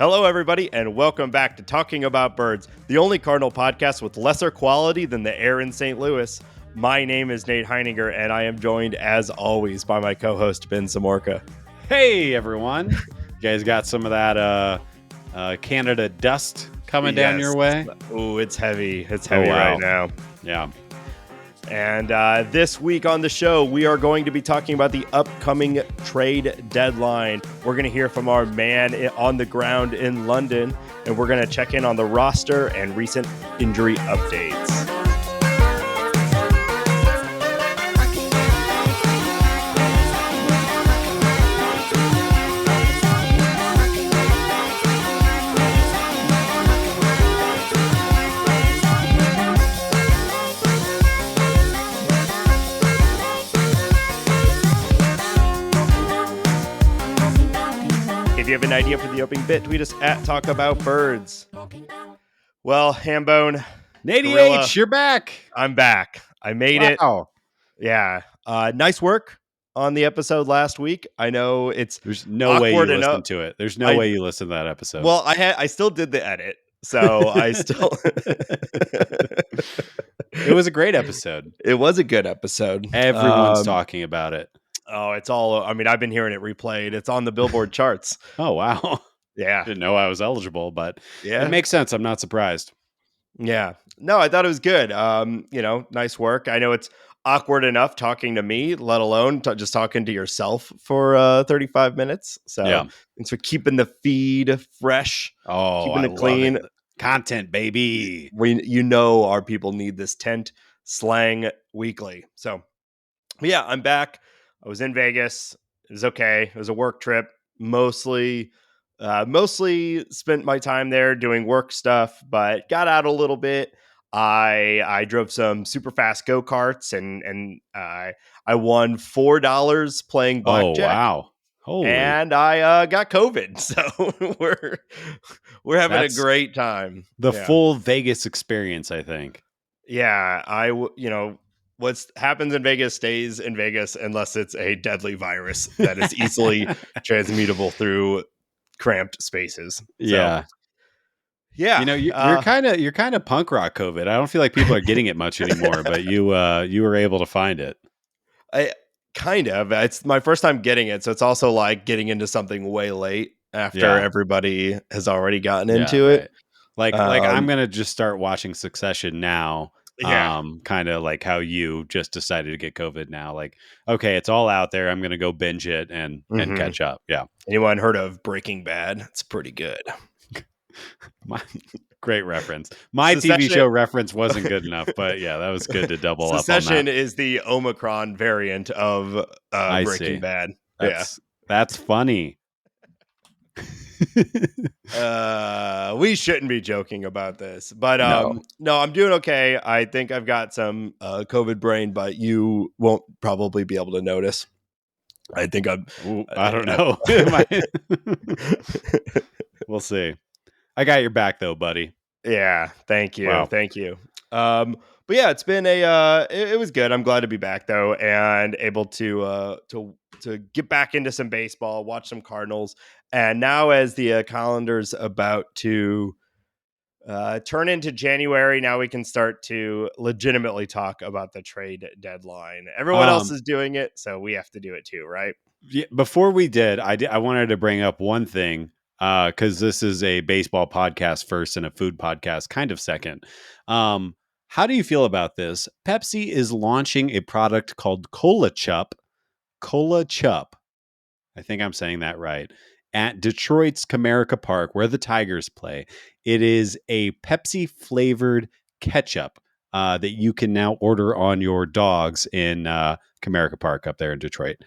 Hello, everybody, and welcome back to Talking About Birds, the only Cardinal podcast with lesser quality than the air in St. Louis. My name is Nate Heininger, and I am joined, as always, by my co-host, Ben Samorka. Hey, everyone. You guys got some of that Canada dust coming down your way? Oh, it's heavy. It's heavy right now. Yeah. And this week on the show, we are going to be talking about the upcoming trade deadline. We're going to hear from our man on the ground in London, and we're going to check in on the roster and recent injury updates. If you have an idea for the opening bit, tweet us at Talk About Birds. Well, Hambone, Nate Gorilla, H, you're back. I'm back. I made it. Yeah. Nice work on the episode last week. I know There's no way you awkward listened enough. to it. There's no way you listened to that episode. Well, I still did the edit, so I still. It was a great episode. It was a good episode. Everyone's talking about it. Oh, it's all. I mean, I've been hearing it replayed. It's on the Billboard charts. Oh, wow. Yeah. Didn't know I was eligible, but yeah, it makes sense. I'm not surprised. Yeah. No, I thought it was good. Nice work. I know it's awkward enough talking to me, let alone just talking to yourself for 35 minutes. So thanks for keeping the feed fresh. Keeping it clean. Content, baby. Our people need this tent slang weekly. So yeah, I'm back. I was in Vegas. It was okay. It was a work trip. Mostly spent my time there doing work stuff, but got out a little bit. I drove some super fast go-karts and I won $4 playing blackjack. Oh, wow. Holy. And I got COVID. So we're having a great time. The full Vegas experience, I think. Yeah, what happens in Vegas stays in Vegas unless it's a deadly virus that is easily transmutable through cramped spaces. So, yeah. You're kind of punk rock COVID. I don't feel like people are getting it much anymore, but you were able to find it. It's my first time getting it, so it's also like getting into something way late after everybody has already gotten into it. Like I'm gonna just start watching Succession now. Kind of like how you just decided to get COVID now. Like, okay, it's all out there. I'm gonna go binge it and catch up. Yeah. Anyone heard of Breaking Bad? It's pretty good. Great reference. My TV show reference wasn't good enough, but yeah, that was good to double up on that. Succession is the Omicron variant of Breaking Bad. That's funny. We shouldn't be joking about this, but no, I'm doing okay. I think I've got some COVID brain, but you won't probably be able to notice. I think I don't know. We'll see. I got your back though, buddy. Yeah, thank you. Wow. Thank you. But yeah, it's been it was good. I'm glad to be back though, and able to get back into some baseball, watch some Cardinals. And now as the calendar's about to turn into January, now we can start to legitimately talk about the trade deadline. Everyone else is doing it, so we have to do it too, right? Yeah, before we did, I wanted to bring up one thing, because this is a baseball podcast first and a food podcast kind of second. How do you feel about this? Pepsi is launching a product called Cola Chup. Cola Chup. I think I'm saying that right. At Detroit's Comerica Park, where the Tigers play. It is a Pepsi flavored ketchup that you can now order on your dogs in Comerica Park up there in Detroit.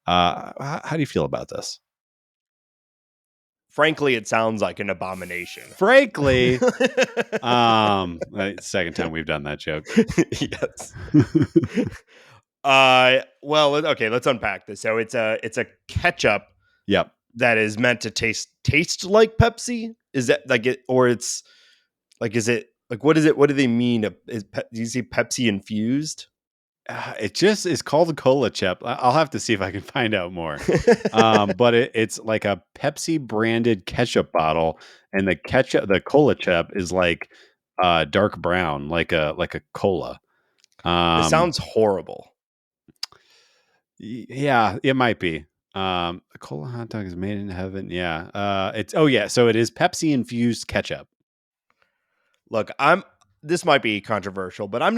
How do you feel about this? Frankly, it sounds like an abomination. Frankly, second time we've done that joke. Yes. Well, okay, let's unpack this. So it's a ketchup. Yep. That is meant to taste like Pepsi. Is that like it, or it's like, is it like, what is it? What do they mean? Do you see Pepsi infused? It just is called a cola chip. I'll have to see if I can find out more. But it's like a Pepsi branded ketchup bottle, and the cola chip is like dark brown, like a cola. It Um, sounds horrible. yeah, it might be. A cola hot dog is made in heaven. Yeah. So it is Pepsi infused ketchup. Look, this might be controversial, but I'm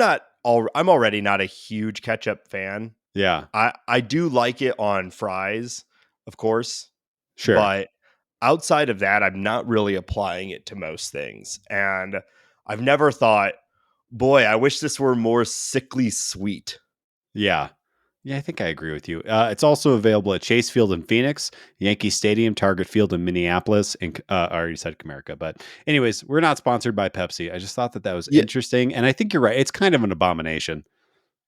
already not a huge ketchup fan. Yeah, I do like it on fries, of course, sure. but outside of that, I'm not really applying it to most things. And I've never thought, boy, I wish this were more sickly sweet. Yeah. Yeah, I think I agree with you. It's also available at Chase Field in Phoenix, Yankee Stadium, Target Field in Minneapolis, and I already said Comerica. But anyways, we're not sponsored by Pepsi. I just thought that was Yeah, interesting, and I think you're right. It's kind of an abomination.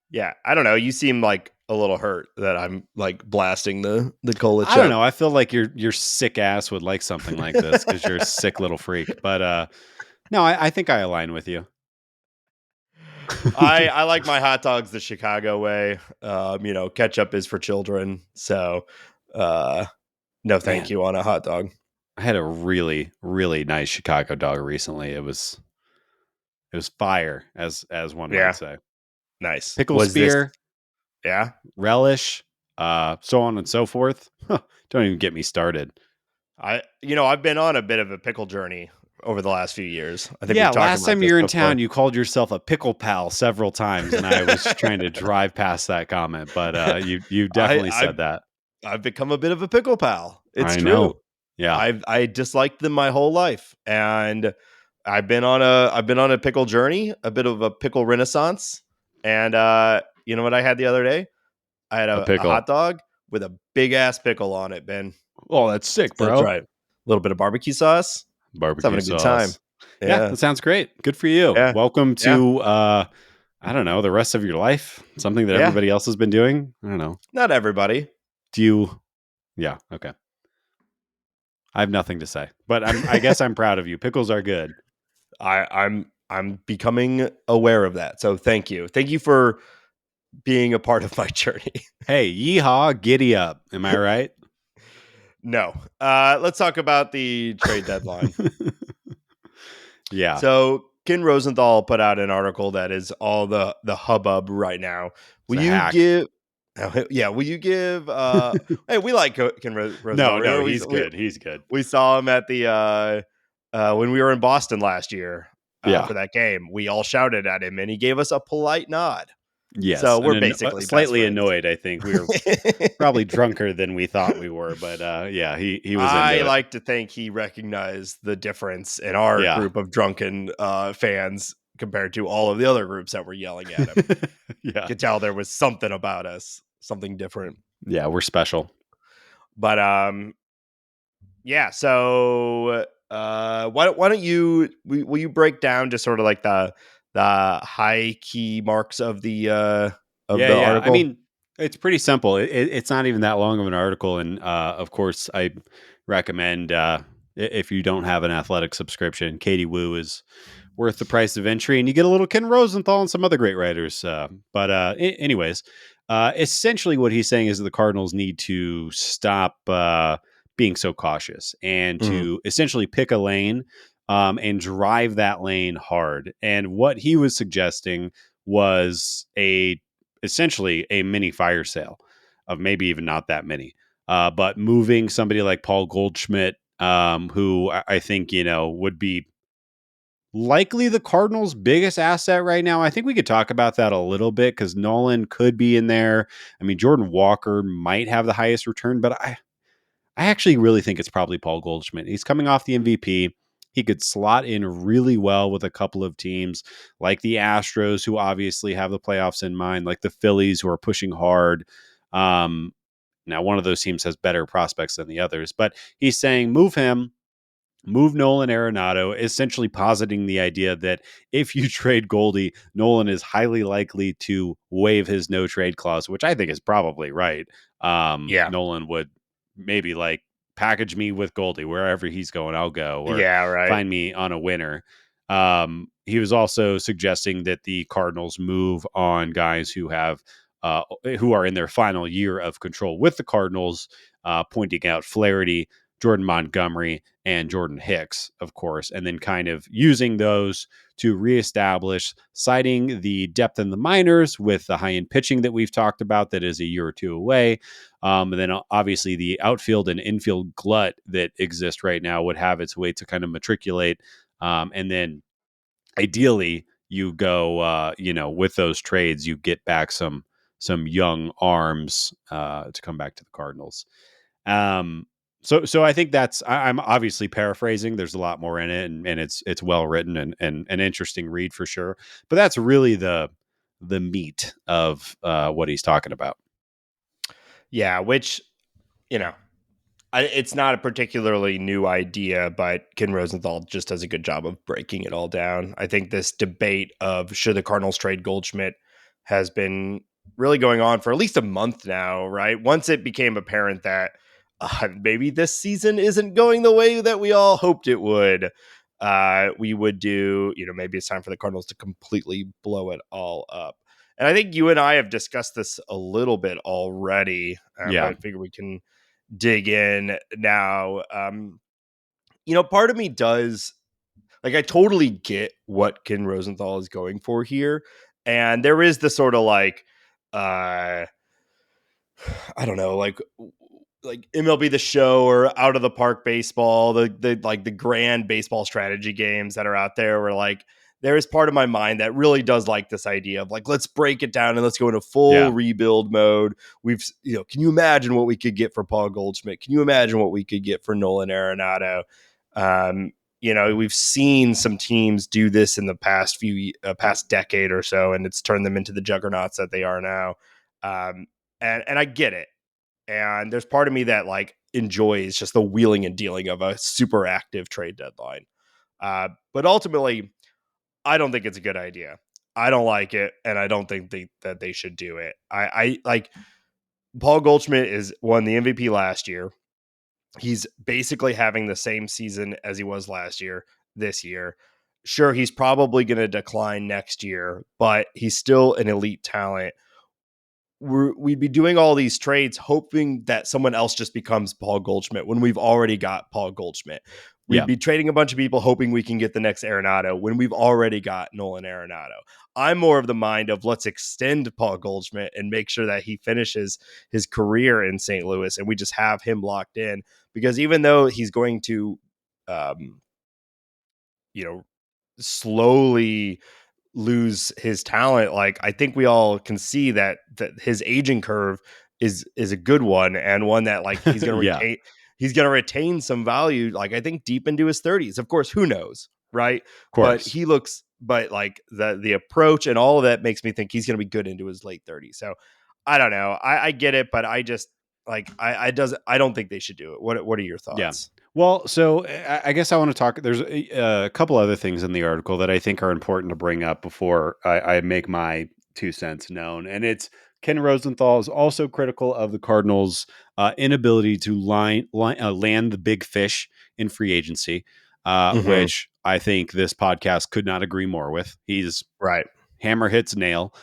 yeah. I don't know. You seem like a little hurt that I'm like blasting the cola I don't chip. know. I feel like your sick ass would like something like this because you're a sick little freak. But no, I think I align with you. I like my hot dogs the Chicago way. Ketchup is for children. So, uh, no, thank Man, you on a hot dog. I had a really really nice Chicago dog recently. It was fire, as one might Yeah, say. nice. Pickle Was this? spear, Yeah, relish, so on and so forth. Huh, don't even get me started. I've been on a bit of a pickle journey over the last few years. I think Yeah, we've talked last about time this you were in before. town, you called yourself a pickle pal several times, and I was trying to drive past that comment, but you I definitely I've said that. I've become a bit of a pickle pal. It's I true. know. Yeah, I disliked them my whole life, and I've been on a pickle journey, a bit of a pickle renaissance. And you know what I had the other day? I had a a hot pickle. dog with a big ass pickle on it, Ben. Oh, that's sick, That's bro. right. A little bit of barbecue sauce. It's having Barbecue a good time. sauce. Yeah, Yeah. that sounds great. Good for you. Yeah. Welcome Yeah. to I don't know, the rest of your life. Something that Yeah. everybody else has been doing. I don't know. Not everybody. Do you Yeah, okay. I have nothing to say. But I guess I'm proud of you. Pickles are good. I'm becoming aware of that. So thank you. Thank you for being a part of my journey. Hey, yeehaw, giddy up. Am I right? No. Let's talk about the trade deadline. Yeah. So Ken Rosenthal put out an article that is all the hubbub right now. It's Will a you hack. give? Yeah, will you give? Hey, we like Ken No, Rosenthal. no, Remember, he's good. He's good. we saw him at the when we were in Boston last year Yeah. for that game. We all shouted at him, and he gave us a polite nod. So Yes. we're And basically best slightly friends. annoyed, I think. We were probably drunker than we thought we were, but yeah, he was I into it. like to think he recognized the difference in our Yeah. group of drunken fans compared to all of the other groups that were yelling at him. Yeah. Could tell there was something about us, something different. Yeah, we're special. But yeah. So why don't you will you break down just sort of like the high key marks of Yeah, the yeah. I article? mean, it's pretty simple. It's not even that long of an article, and of course, I recommend if you don't have an athletic subscription, Katie Woo is worth the price of entry, and you get a little Ken Rosenthal and some other great writers. Anyways, essentially, what he's saying is that the Cardinals need to stop being so cautious and Mhm. to essentially pick a lane and drive that lane hard. And what he was suggesting was essentially a mini fire sale of maybe even not that many. But moving somebody like Paul Goldschmidt, who I think, would be likely the Cardinals' biggest asset right now. I think we could talk about that a little bit because Nolan could be in there. I mean, Jordan Walker might have the highest return, but I actually really think it's probably Paul Goldschmidt. He's coming off the MVP. He could slot in really well with a couple of teams like the Astros, who obviously have the playoffs in mind, like the Phillies, who are pushing hard. Now, one of those teams has better prospects than the others, but he's saying move him, move Nolan Arenado, essentially positing the idea that if you trade Goldie, Nolan is highly likely to waive his no trade clause, which I think is probably right. Yeah. Nolan would maybe like package me with Goldie wherever he's going, I'll go, or Yeah, right. find me on a winner. he was also suggesting that the Cardinals move on guys who are in their final year of control with the Cardinals, pointing out Flaherty, Jordan Montgomery, and Jordan Hicks, of course, and then kind of using those to reestablish, citing the depth in the minors with the high end pitching that we've talked about that is a year or two away. And then obviously the outfield and infield glut that exists right now would have its way to kind of matriculate. And then ideally you go, with those trades, you get back some young arms to come back to the Cardinals. So I think I'm obviously paraphrasing. There's a lot more in it, and it's well written and an interesting read for sure. But that's really the meat of what he's talking about. Yeah, which, you know, it's not a particularly new idea, but Ken Rosenthal just does a good job of breaking it all down. I think this debate of should the Cardinals trade Goldschmidt has been really going on for at least a month now, right? Once it became apparent that maybe this season isn't going the way that we all hoped it would, we would do, maybe it's time for the Cardinals to completely blow it all up. And I think you and I have discussed this a little bit already, but I figure we can dig in now. Part of me does, like, I totally get what Ken Rosenthal is going for here. And there is the sort of like, I don't know, like MLB The Show or Out of the Park baseball, the like the grand baseball strategy games that are out there, where like there is part of my mind that really does like this idea of like, let's break it down and let's go into full rebuild mode. Can you imagine what we could get for Paul Goldschmidt? Can you imagine what we could get for Nolan Arenado? We've seen some teams do this in the past decade or so, and it's turned them into the juggernauts that they are now. And I get it. And there's part of me that like enjoys just the wheeling and dealing of a super active trade deadline. But ultimately, I don't think it's a good idea. I don't like it, and I don't think that they should do it. I like Paul Goldschmidt won the MVP last year. He's basically having the same season as he was last year, this year. Sure, he's probably going to decline next year, but he's still an elite talent. We'd be doing all these trades hoping that someone else just becomes Paul Goldschmidt when we've already got Paul Goldschmidt. We'd be trading a bunch of people hoping we can get the next Arenado when we've already got Nolan Arenado. I'm more of the mind of let's extend Paul Goldschmidt and make sure that he finishes his career in St. Louis and we just have him locked in, because even though he's going to, slowly lose his talent, like I think we all can see that his aging curve is a good one, and one that like he's going to retain. He's going to retain some value, like I think deep into his 30s. Of course, who knows, right? But like the approach and all of that makes me think he's going to be good into his late 30s. So I don't know. I get it, but I just like I don't think they should do it. What are your thoughts? Yeah. Well, so I guess I want to talk. There's a couple other things in the article that I think are important to bring up before I make my 2 cents known. And it's Ken Rosenthal is also critical of the Cardinals' inability to land the big fish in free agency, which I think this podcast could not agree more with. He's right. Hammer hits nail.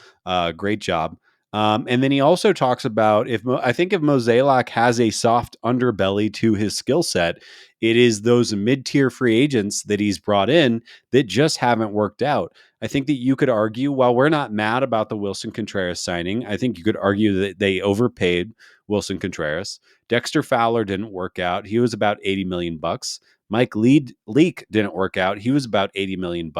Great job. And then he also talks about if Mozeliak has a soft underbelly to his skill set, it is those mid-tier free agents that he's brought in that just haven't worked out. I think that you could argue, while we're not mad about the Wilson Contreras signing, I think you could argue that they overpaid Wilson Contreras. Dexter Fowler didn't work out. He was about $80 million. Mike Leake didn't work out. He was about $80 million.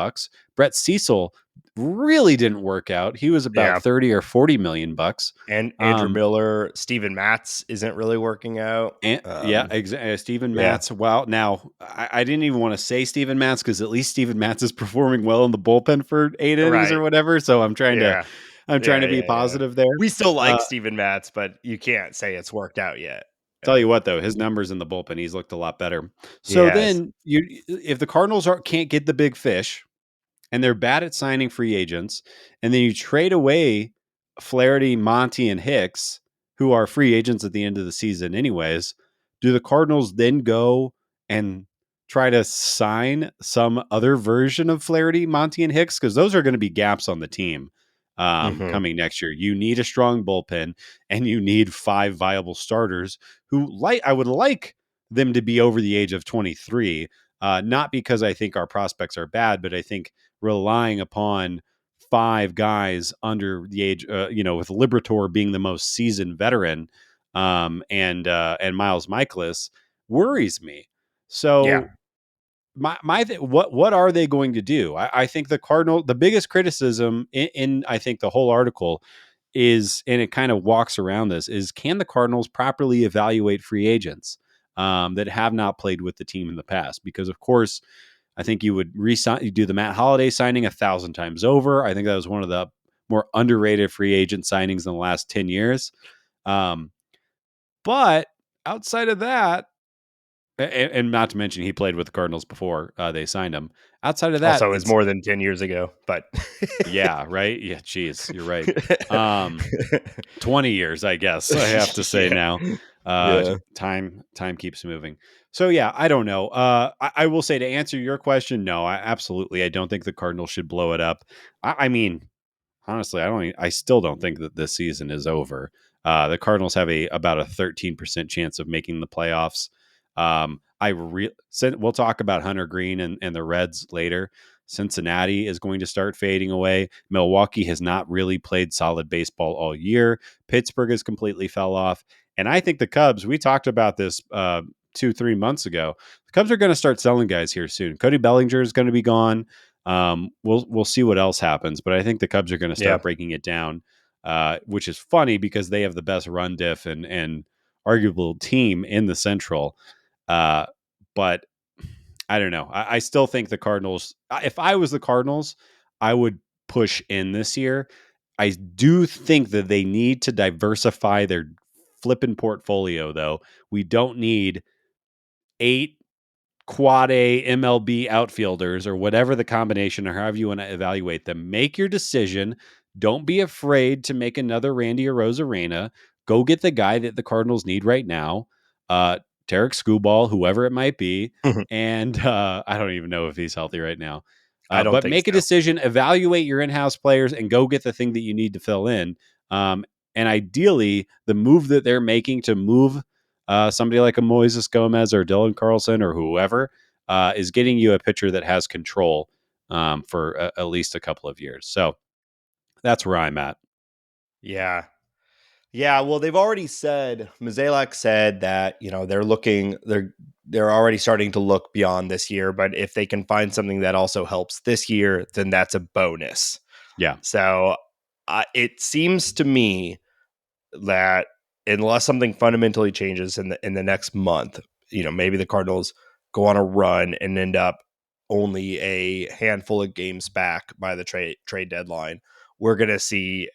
Brett Cecil really didn't work out. He was about 30 or 40 million bucks. And Andrew Miller, Steven Matz isn't really working out. Steven Matz. Wow. Now I didn't even want to say Steven Matz because at least Steven Matz is performing well in the bullpen for 8 innings or whatever. So I'm trying to be positive there. We still like Steven Matz, but you can't say it's worked out yet. Tell you what, though, his numbers in the bullpen, he's looked a lot better. So then if the Cardinals can't get the big fish, and they're bad at signing free agents, and then you trade away Flaherty, Monty, and Hicks, who are free agents at the end of the season anyways, do the Cardinals then go and try to sign some other version of Flaherty, Monty, and Hicks, because those are going to be gaps on the team coming next year. You need a strong bullpen, and you need 5 viable starters who I would like them to be over the age of 23. Not because I think our prospects are bad, but I think relying upon 5 guys under the age, with Liberatore being the most seasoned veteran, and Miles Michaelis worries me. Yeah. So what are they going to do? I think the biggest criticism in I think the whole article is, and it kind of walks around this, is can the Cardinals properly evaluate free agents that have not played with the team in the past? Because of course, I think you would you do the Matt Holliday signing 1,000 times over. I think that was one of the more underrated free agent signings in the last 10 years. But outside of that, and not to mention he played with the Cardinals before they signed him. Outside of that, Also, it was it's more than 10 years ago, but yeah, right. Yeah, geez, you're right. 20 years, I guess I have to say yeah. now. Yeah. Time keeps moving. So yeah, I don't know. I will say, to answer your question, no, I don't think the Cardinals should blow it up. I mean, honestly, I still don't think that this season is over. The Cardinals have about a 13% chance of making the playoffs. We'll talk about Hunter Green and the Reds later. Cincinnati is going to start fading away. Milwaukee has not really played solid baseball all year. Pittsburgh has completely fell off. And I think the Cubs, we talked about this 2-3 months ago. The Cubs are going to start selling guys here soon. Cody Bellinger is going to be gone. We'll see what else happens, but I think the Cubs are going to start breaking it down, which is funny because they have the best run diff and arguable team in the Central. But I don't know. I still think the Cardinals, if I was the Cardinals, I would push in this year. I do think that they need to diversify their flipping portfolio, though. We don't need 8 quad A MLB outfielders or whatever the combination, or however you want to evaluate them. Make your decision. Don't be afraid to make another Randy Arozarena. Go get the guy that the Cardinals need right now. Tarek Skubal, whoever it might be. And I don't even know if he's healthy right now. I don't But think make a so. decision, evaluate your in-house players, and go get the thing that you need to fill in. And ideally, the move that they're making to move somebody like a Moises Gomez or Dylan Carlson or whoever is getting you a pitcher that has control for at least a couple of years. So that's where I'm at. Yeah. Yeah, well, they've already said, Mozeliak said that, they're already starting to look beyond this year, but if they can find something that also helps this year, then that's a bonus. Yeah. So it seems to me that unless something fundamentally changes in the next month, maybe the Cardinals go on a run and end up only a handful of games back by the trade deadline, we're going to see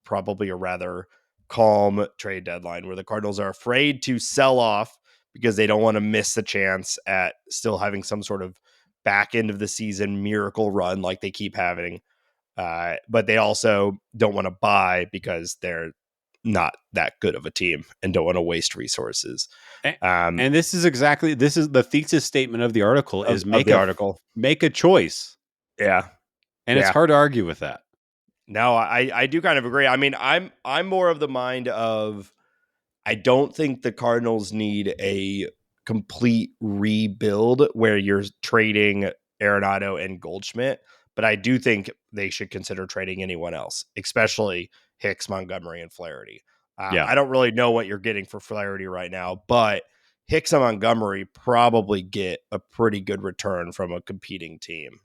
probably a rather calm trade deadline where the Cardinals are afraid to sell off because they don't want to miss the chance at still having some sort of back end of the season miracle run like they keep having. But they also don't want to buy because they're not that good of a team and don't want to waste resources. And this is the thesis statement of the article is make a choice. Yeah. And it's hard to argue with that. No, I do kind of agree. I mean, I'm more of the mind of, I don't think the Cardinals need a complete rebuild where you're trading Arenado and Goldschmidt, but I do think they should consider trading anyone else, especially Hicks, Montgomery, and Flaherty. I don't really know what you're getting for Flaherty right now, but Hicks and Montgomery probably get a pretty good return from a competing team.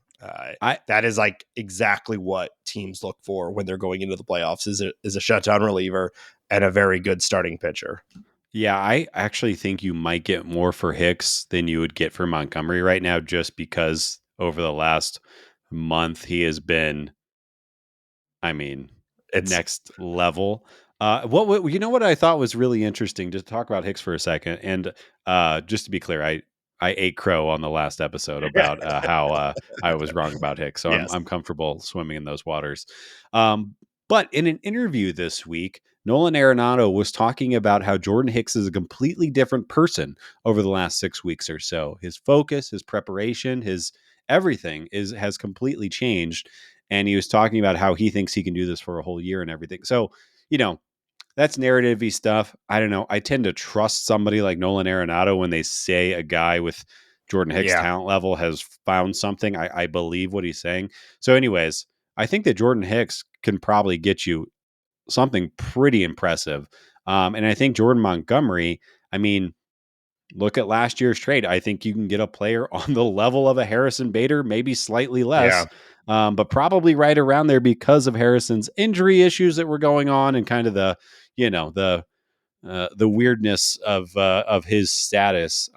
That is like exactly what teams look for when they're going into the playoffs is a shutdown reliever and a very good starting pitcher. Yeah, I actually think you might get more for Hicks than you would get for Montgomery right now, just because over the last month he has been, It's next level. What I thought was really interesting, to talk about Hicks for a second, and just to be clear, I ate crow on the last episode about how I was wrong about Hicks, so yes. I'm comfortable swimming in those waters. But in an interview this week, Nolan Arenado was talking about how Jordan Hicks is a completely different person over the last 6 weeks or so. His focus, his preparation, his everything has completely changed. And he was talking about how he thinks he can do this for a whole year and everything. So, that's narrative-y stuff. I don't know. I tend to trust somebody like Nolan Arenado when they say a guy with Jordan Hicks' Yeah. talent level has found something. I believe what he's saying. So, anyways, I think that Jordan Hicks can probably get you something pretty impressive. And I think Jordan Montgomery, I mean, look at last year's trade. I think you can get a player on the level of a Harrison Bader, maybe slightly less, Yeah. but probably right around there because of Harrison's injury issues that were going on and kind of the weirdness of his status.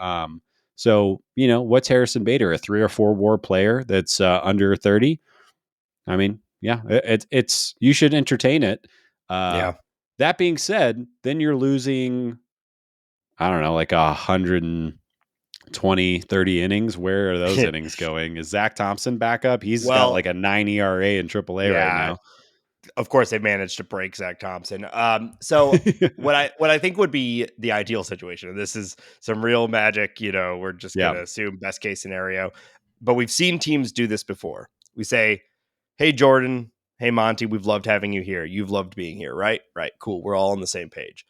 So what's Harrison Bader, a 3 or 4 WAR player that's under 30? I mean, yeah, it's you should entertain it. Yeah. That being said, then you're losing, I don't know, like 120, 30 innings. Where are those innings going? Is Zach Thompson back up? He's got like Well, a 9 ERA in AAA right yeah. now. Of course, they managed to break Zach Thompson. So what I think would be the ideal situation, and this is some real magic, we're just Yeah. gonna assume best case scenario, but we've seen teams do this before. We say, "Hey Jordan, hey Monty, we've loved having you here. You've loved being here, right? Right, cool. We're all on the same page.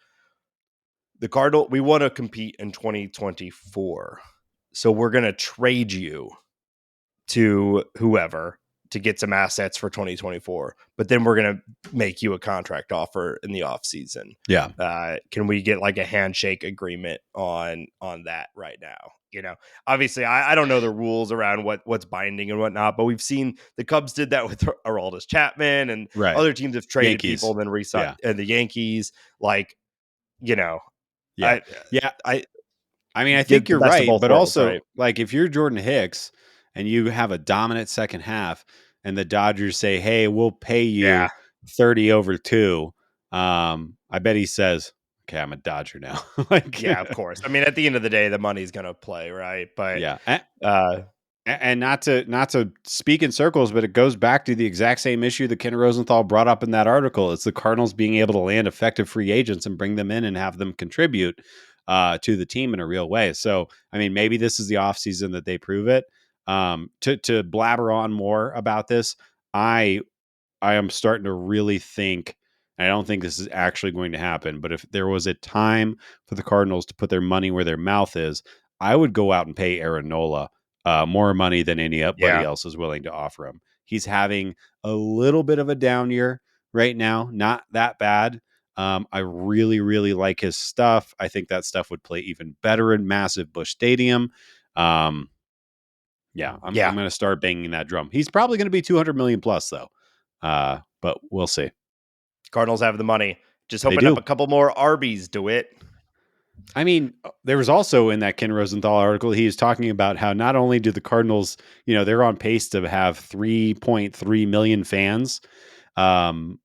We want to compete in 2024, so we're gonna trade you to whoever to get some assets for 2024, but then we're going to make you a contract offer in the off season. Yeah. Can we get like a handshake agreement on that right now? Obviously I don't know the rules around what's binding and whatnot, but we've seen the Cubs did that with Aroldis Chapman, and Right. other teams have traded people Yankees. and then Yeah. and the Yankees, like, Yeah. I Yeah. I I mean, I think get the you're best of right, both but worlds, also right? like if you're Jordan Hicks and you have a dominant second half and the Dodgers say, "Hey, we'll pay Yeah. you 30 over 2." I bet he says, "Okay, I'm a Dodger now." Like Yeah, of course. I mean, at the end of the day, the money's going to play, right? But yeah. uh And not to speak in circles, but it goes back to the exact same issue that Ken Rosenthal brought up in that article. It's the Cardinals being able to land effective free agents and bring them in and have them contribute to the team in a real way. So, I mean, maybe this is the offseason that they prove it. To blabber on more about this, I am starting to really think, and I don't think this is actually going to happen, but if there was a time for the Cardinals to put their money where their mouth is, I would go out and pay Aaron Nola more money than anybody yeah. else is willing to offer him. He's having a little bit of a down year right now, not that bad. I really, really like his stuff. I think that stuff would play even better in massive Busch Stadium. Um, yeah, I'm Yeah. going to start banging that drum. He's probably going to be 200 million plus though. But we'll see. Cardinals have the money. Just They hoping up a do. couple more Arby's to it. I mean, there was also in that Ken Rosenthal article, he is talking about how not only do the Cardinals, they're on pace to have 3.3 million fans. And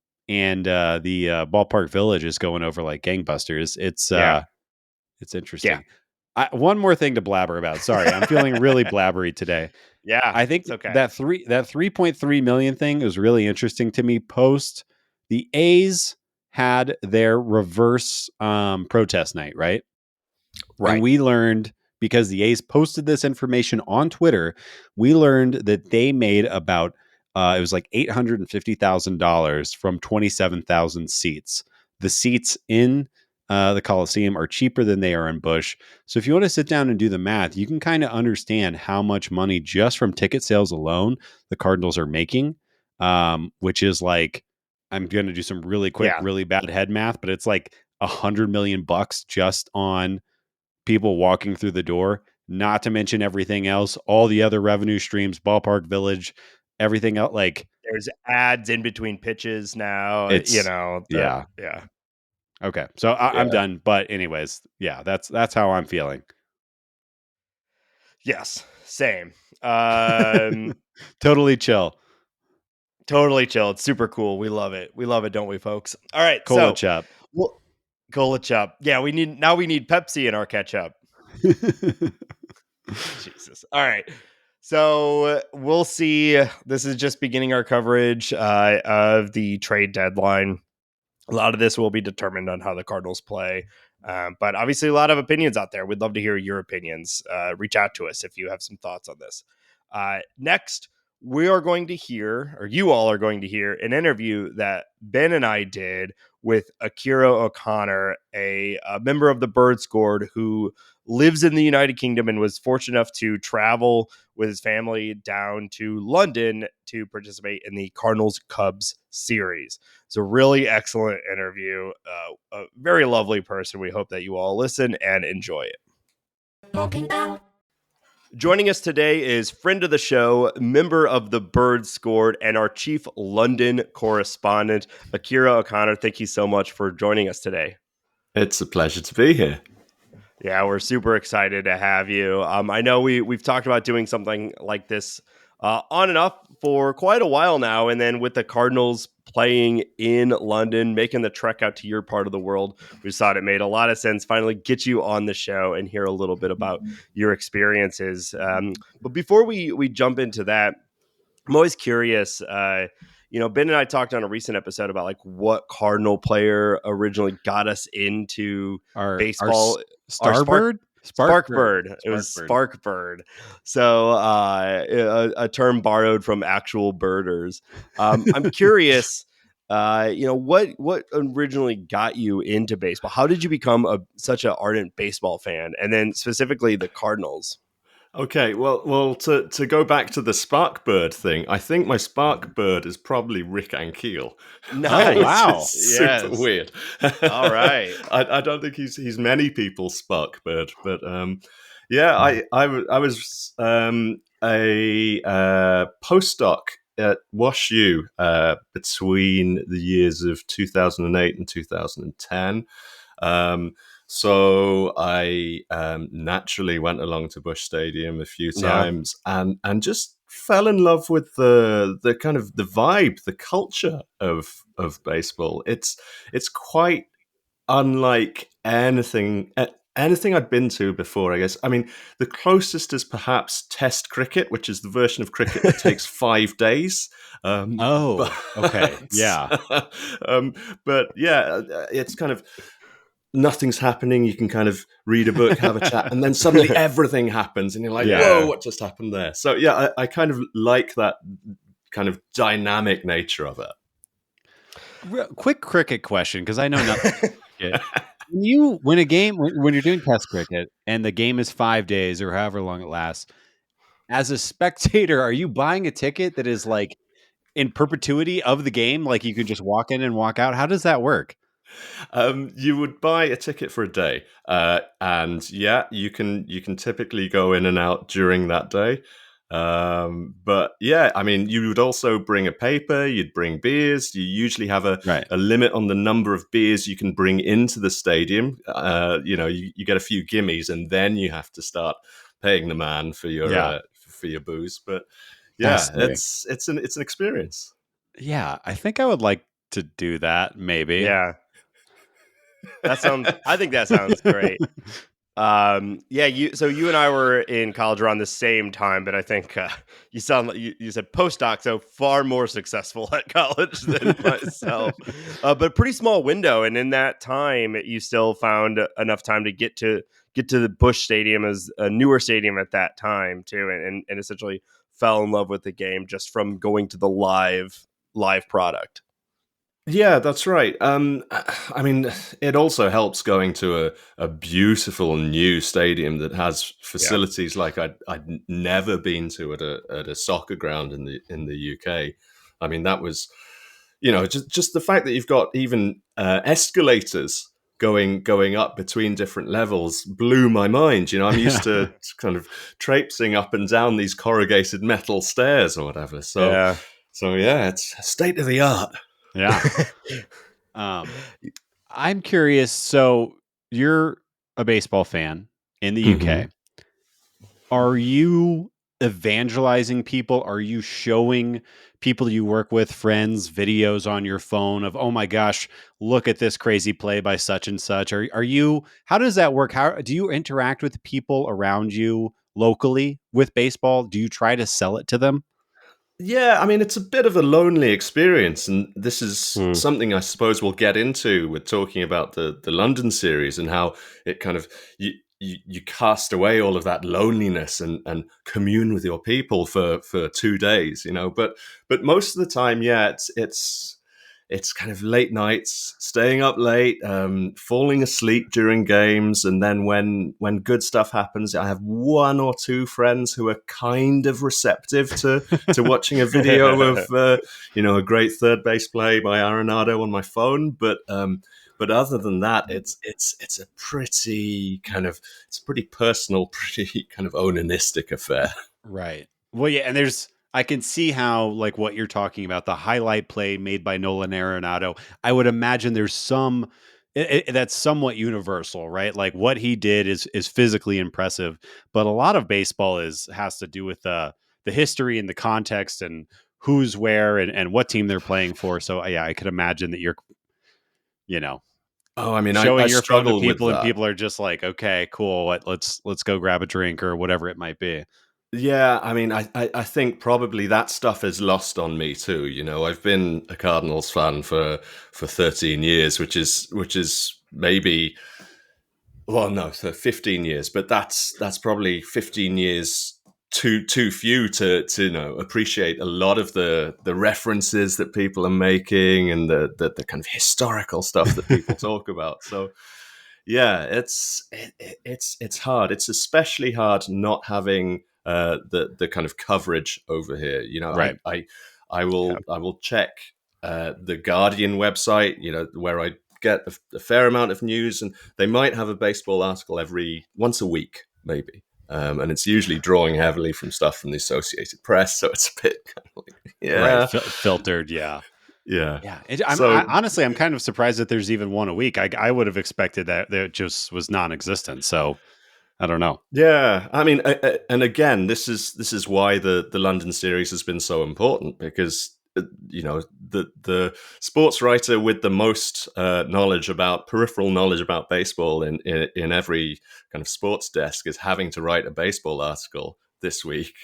the ballpark village is going over like gangbusters. Yeah. It's Yeah. interesting. One more thing to blabber about. Sorry, I'm feeling really blabbery today. Yeah. I think It's okay. that 3.3 million thing is really interesting to me. Post the A's had their reverse protest night, right? And Right. we learned, because the A's posted this information on Twitter, we learned that they made about it was like $850,000 from 27,000 seats. The seats in the Coliseum are cheaper than they are in Busch. So if you want to sit down and do the math, you can kind of understand how much money just from ticket sales alone the Cardinals are making, which is like, I'm going to do some really quick, Yeah. really bad head math, but it's like $100 million just on people walking through the door, not to mention everything else, all the other revenue streams, ballpark village, everything else. Like There's ads in between pitches now, it's, yeah. yeah. Okay. So I'm Yeah. done. But anyways, yeah, that's how I'm feeling. Yes. Same. Um Totally chill. Totally chill. It's super cool. We love it. We love it, don't we, folks? All right. Cola So chop. we'll Kolachuk. Yeah, we need Pepsi in our ketchup. Jesus. All right. So we'll see. This is just beginning our coverage of the trade deadline. A lot of this will be determined on how the Cardinals play. But obviously, a lot of opinions out there. We'd love to hear your opinions. Reach out to us if you have some thoughts on this. Next, we are going to hear, or you all are going to hear, an interview that Ben and I did with Akira O'Connor, a member of the Bird Squad who lives in the United Kingdom and was fortunate enough to travel with his family down to London to participate in the Cardinals Cubs series. It's a really excellent interview. A very lovely person. We hope that you all listen and enjoy it. Joining us today is friend of the show, member of the Bird Squad, and our chief London correspondent, Akira O'Connor. Thank you so much for joining us today. It's a pleasure to be here. Yeah, we're super excited to have you. I know we've talked about doing something like this on and off for quite a while now, and then with the Cardinals playing in London, making the trek out to your part of the world, we just thought it made a lot of sense. Finally, get you on the show and hear a little bit about your experiences. But before we jump into that, I'm always curious. Ben and I talked on a recent episode about like what Cardinal player originally got us into baseball. Starbird? Sparkbird. It was Sparkbird. So a term borrowed from actual birders. I'm curious. What originally got you into baseball? How did you become such an ardent baseball fan, and then specifically the Cardinals? Okay, well, to go back to the Sparkbird thing, I think my Sparkbird is probably Rick Ankiel. Nice. Oh, wow. Super weird. All right. I don't think he's many people's Sparkbird, but yeah, I was a postdoc at WashU between the years of 2008 and 2010. So I naturally went along to Busch Stadium a few times and just fell in love with the kind of the vibe, the culture of baseball. It's quite unlike anything I'd been to before, I guess. I mean, the closest is perhaps Test cricket, which is the version of cricket that takes 5 days. Okay. Yeah. But yeah, it's kind of nothing's happening. You can kind of read a book, have a chat, and then suddenly everything happens, and you're like, whoa, what just happened there? So yeah, I kind of like that kind of dynamic nature of it. Quick cricket question, because I know nothing. When you're doing Test cricket and the game is 5 days or however long it lasts, as a spectator, are you buying a ticket that is like in perpetuity of the game? Like you could just walk in and walk out? How does that work? You would buy a ticket for a day, and yeah, you can typically go in and out during that day. But yeah, I mean, you would also bring a paper, you'd bring beers. You usually have a limit on the number of beers you can bring into the stadium. You get a few gimmies, and then you have to start paying the man for your booze. But yeah, it's an experience. Yeah, I think I would like to do that. Maybe. Yeah. I think that sounds great. So you and I were in college around the same time, but I think you sound like you said postdoc, so far more successful at college than myself. But pretty small window, and in that time, you still found enough time to get to the Busch Stadium as a newer stadium at that time too, and essentially fell in love with the game just from going to the live product. Yeah, that's right. I mean, it also helps going to a beautiful new stadium that has facilities like I'd never been to at a soccer ground in the UK. I mean, that was, just the fact that you've got even escalators going up between different levels blew my mind. I'm used to kind of traipsing up and down these corrugated metal stairs or whatever. So yeah, it's state of the art. Yeah. I'm curious. So you're a baseball fan in the UK. Are you evangelizing people? Are you showing people you work with, friends, videos on your phone of, oh my gosh, look at this crazy play by such and such? How does that work? How do you interact with people around you locally with baseball? Do you try to sell it to them? Yeah, I mean, it's a bit of a lonely experience, and this is Hmm. something I suppose we'll get into with talking about the London series and how it kind of you cast away all of that loneliness and commune with your people for 2 days, you know. But most of the time, yeah, it's kind of late nights, staying up late, falling asleep during games, and then when good stuff happens, I have one or two friends who are kind of receptive to watching a video of a great third base play by Arenado on my phone, but other than that, it's a pretty personal, pretty kind of onanistic affair. Right. Well, yeah, and I can see how, like, what you're talking about, the highlight play made by Nolan Arenado. I would imagine there's that's somewhat universal, right? Like what he did is physically impressive, but a lot of baseball has to do with the history and the context and who's where and what team they're playing for. So yeah, I could imagine that you're, you know, Oh, I mean, I showing your phone to struggle with people and that. people are just like, okay, cool, let's go grab a drink or whatever it might be. Yeah, I mean, I think probably that stuff is lost on me too. You know, I've been a Cardinals fan for 13 years, which is maybe, well, no, for 15 years, but that's probably 15 years too few to appreciate a lot of the references that people are making and the kind of historical stuff that people talk about. So yeah, it's hard. It's especially hard not having the kind of coverage over here. You know, Right. Yeah. I will check the Guardian website. You know, where I get a fair amount of news, and they might have a baseball article every once a week, maybe. And it's usually drawing heavily from stuff from the Associated Press, so it's a bit kind of like, Right. yeah, Filtered. Yeah. yeah. Yeah. So Honestly, I'm kind of surprised that there's even one a week. I would have expected that it just was non-existent. So I don't know. yeah, I mean, and again, this is why the London series has been so important because the sports writer with the most peripheral knowledge about baseball in every kind of sports desk is having to write a baseball article this week,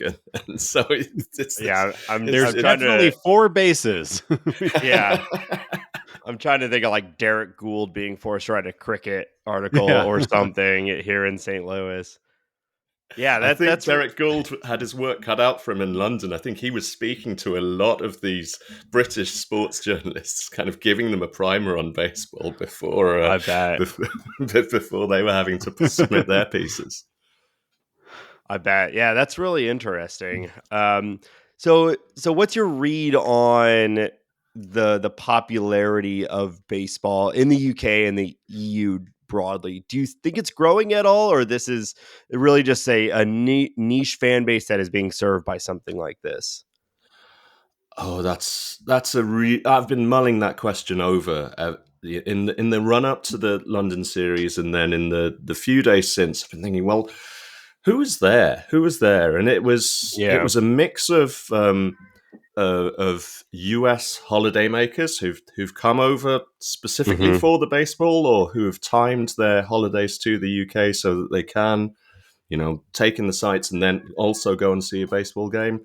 and so Yeah, it's There's I'm trying definitely to four bases. yeah, I'm trying to think of like Derek Gould being forced to write a cricket article Yeah. or something here in St. Louis. Yeah, I think that's Derek Gould had his work cut out for him in London. I think he was speaking to a lot of these British sports journalists, kind of giving them a primer on baseball I bet. before, before they were having to submit their pieces. I bet. Yeah, that's really interesting. So what's your read on the popularity of baseball in the UK and the EU broadly? Do you think it's growing at all, or this is really just a niche fan base that is being served by something like this? Oh, I've been mulling that question over in the run up to the London series, and then in the few days since. I've been thinking, well, who was there? Who was there? And it Yeah. was a mix of US holidaymakers who've come over specifically Hmm. for the baseball, or who have timed their holidays to the UK so that they can, take in the sights and then also go and see a baseball game.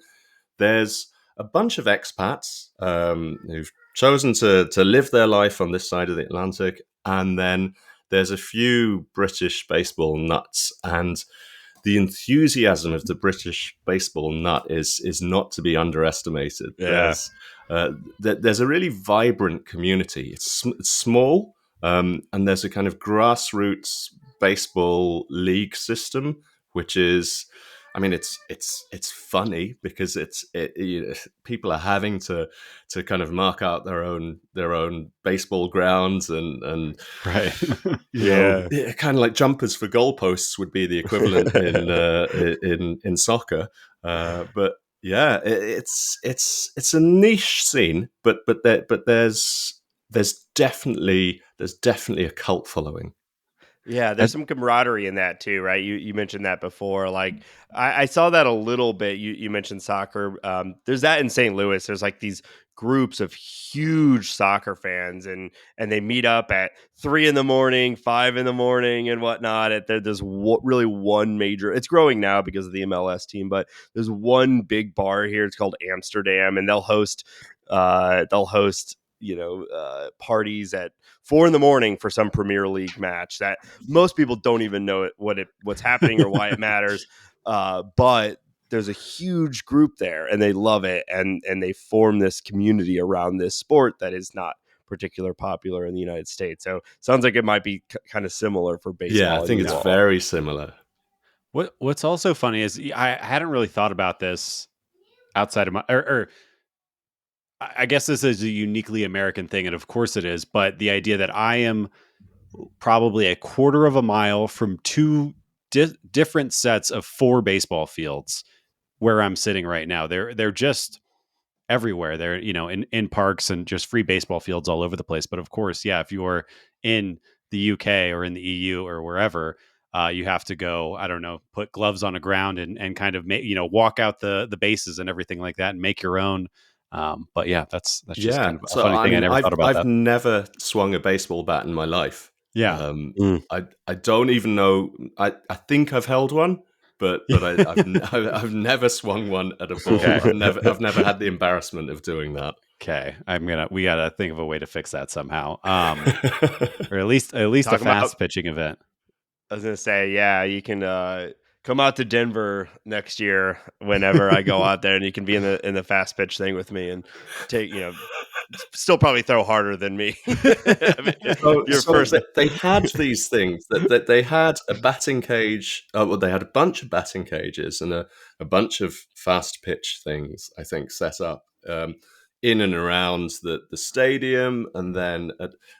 There's a bunch of expats who've chosen to live their life on this side of the Atlantic, and then there's a few British baseball nuts, and the enthusiasm of the British baseball nut is not to be underestimated. Yeah. There's a really vibrant community. It's small, and there's a kind of grassroots baseball league system, which is, I mean, it's funny because people are having to kind of mark out their own baseball grounds and Right. Yeah. kind of like jumpers for goalposts would be the equivalent in soccer. But yeah, it's a niche scene, but there's definitely a cult following. Yeah, there's some camaraderie in that too, right? You mentioned that before. Like I saw that a little bit. You mentioned soccer. There's that in St. Louis. There's like these groups of huge soccer fans, and they meet up at 3 in the morning, 5 in the morning, and whatnot. There's really one major. It's growing now because of the MLS team, but there's one big bar here. It's called Amsterdam, and they'll host. Parties at 4 in the morning for some Premier League match that most people don't even know what's happening or why it matters. But there's a huge group there and they love it. And they form this community around this sport that is not particularly popular in the United States. So sounds like it might be kind of similar for baseball. Yeah, I think it's very similar. What's also funny is I hadn't really thought about this outside of my, or I guess this is a uniquely American thing, and of course it is, but the idea that I am probably a quarter of a mile from two different sets of 4 baseball fields where I'm sitting right now. They're just everywhere. They're, in parks and just free baseball fields all over the place. But of course, yeah, if you're in the UK or in the EU or wherever, you have to go, I don't know, put gloves on the ground and kind of walk out the bases and everything like that and make your own. But yeah, that's just kind of a funny thing. I never thought about I've that. never swung a baseball bat in my life. Yeah. I don't even know. I think I've held one, but I've never swung one at a ball. Okay. I've never had the embarrassment of doing that. Okay, we gotta think of a way to fix that somehow, or at least a fast pitching event. I was gonna say, yeah, you can come out to Denver next year whenever I go out there, and you can be in the fast pitch thing with me and take still probably throw harder than me. They had these things that they had a batting cage. Well, they had a bunch of batting cages and a bunch of fast pitch things, I think, set up in and around the stadium, and then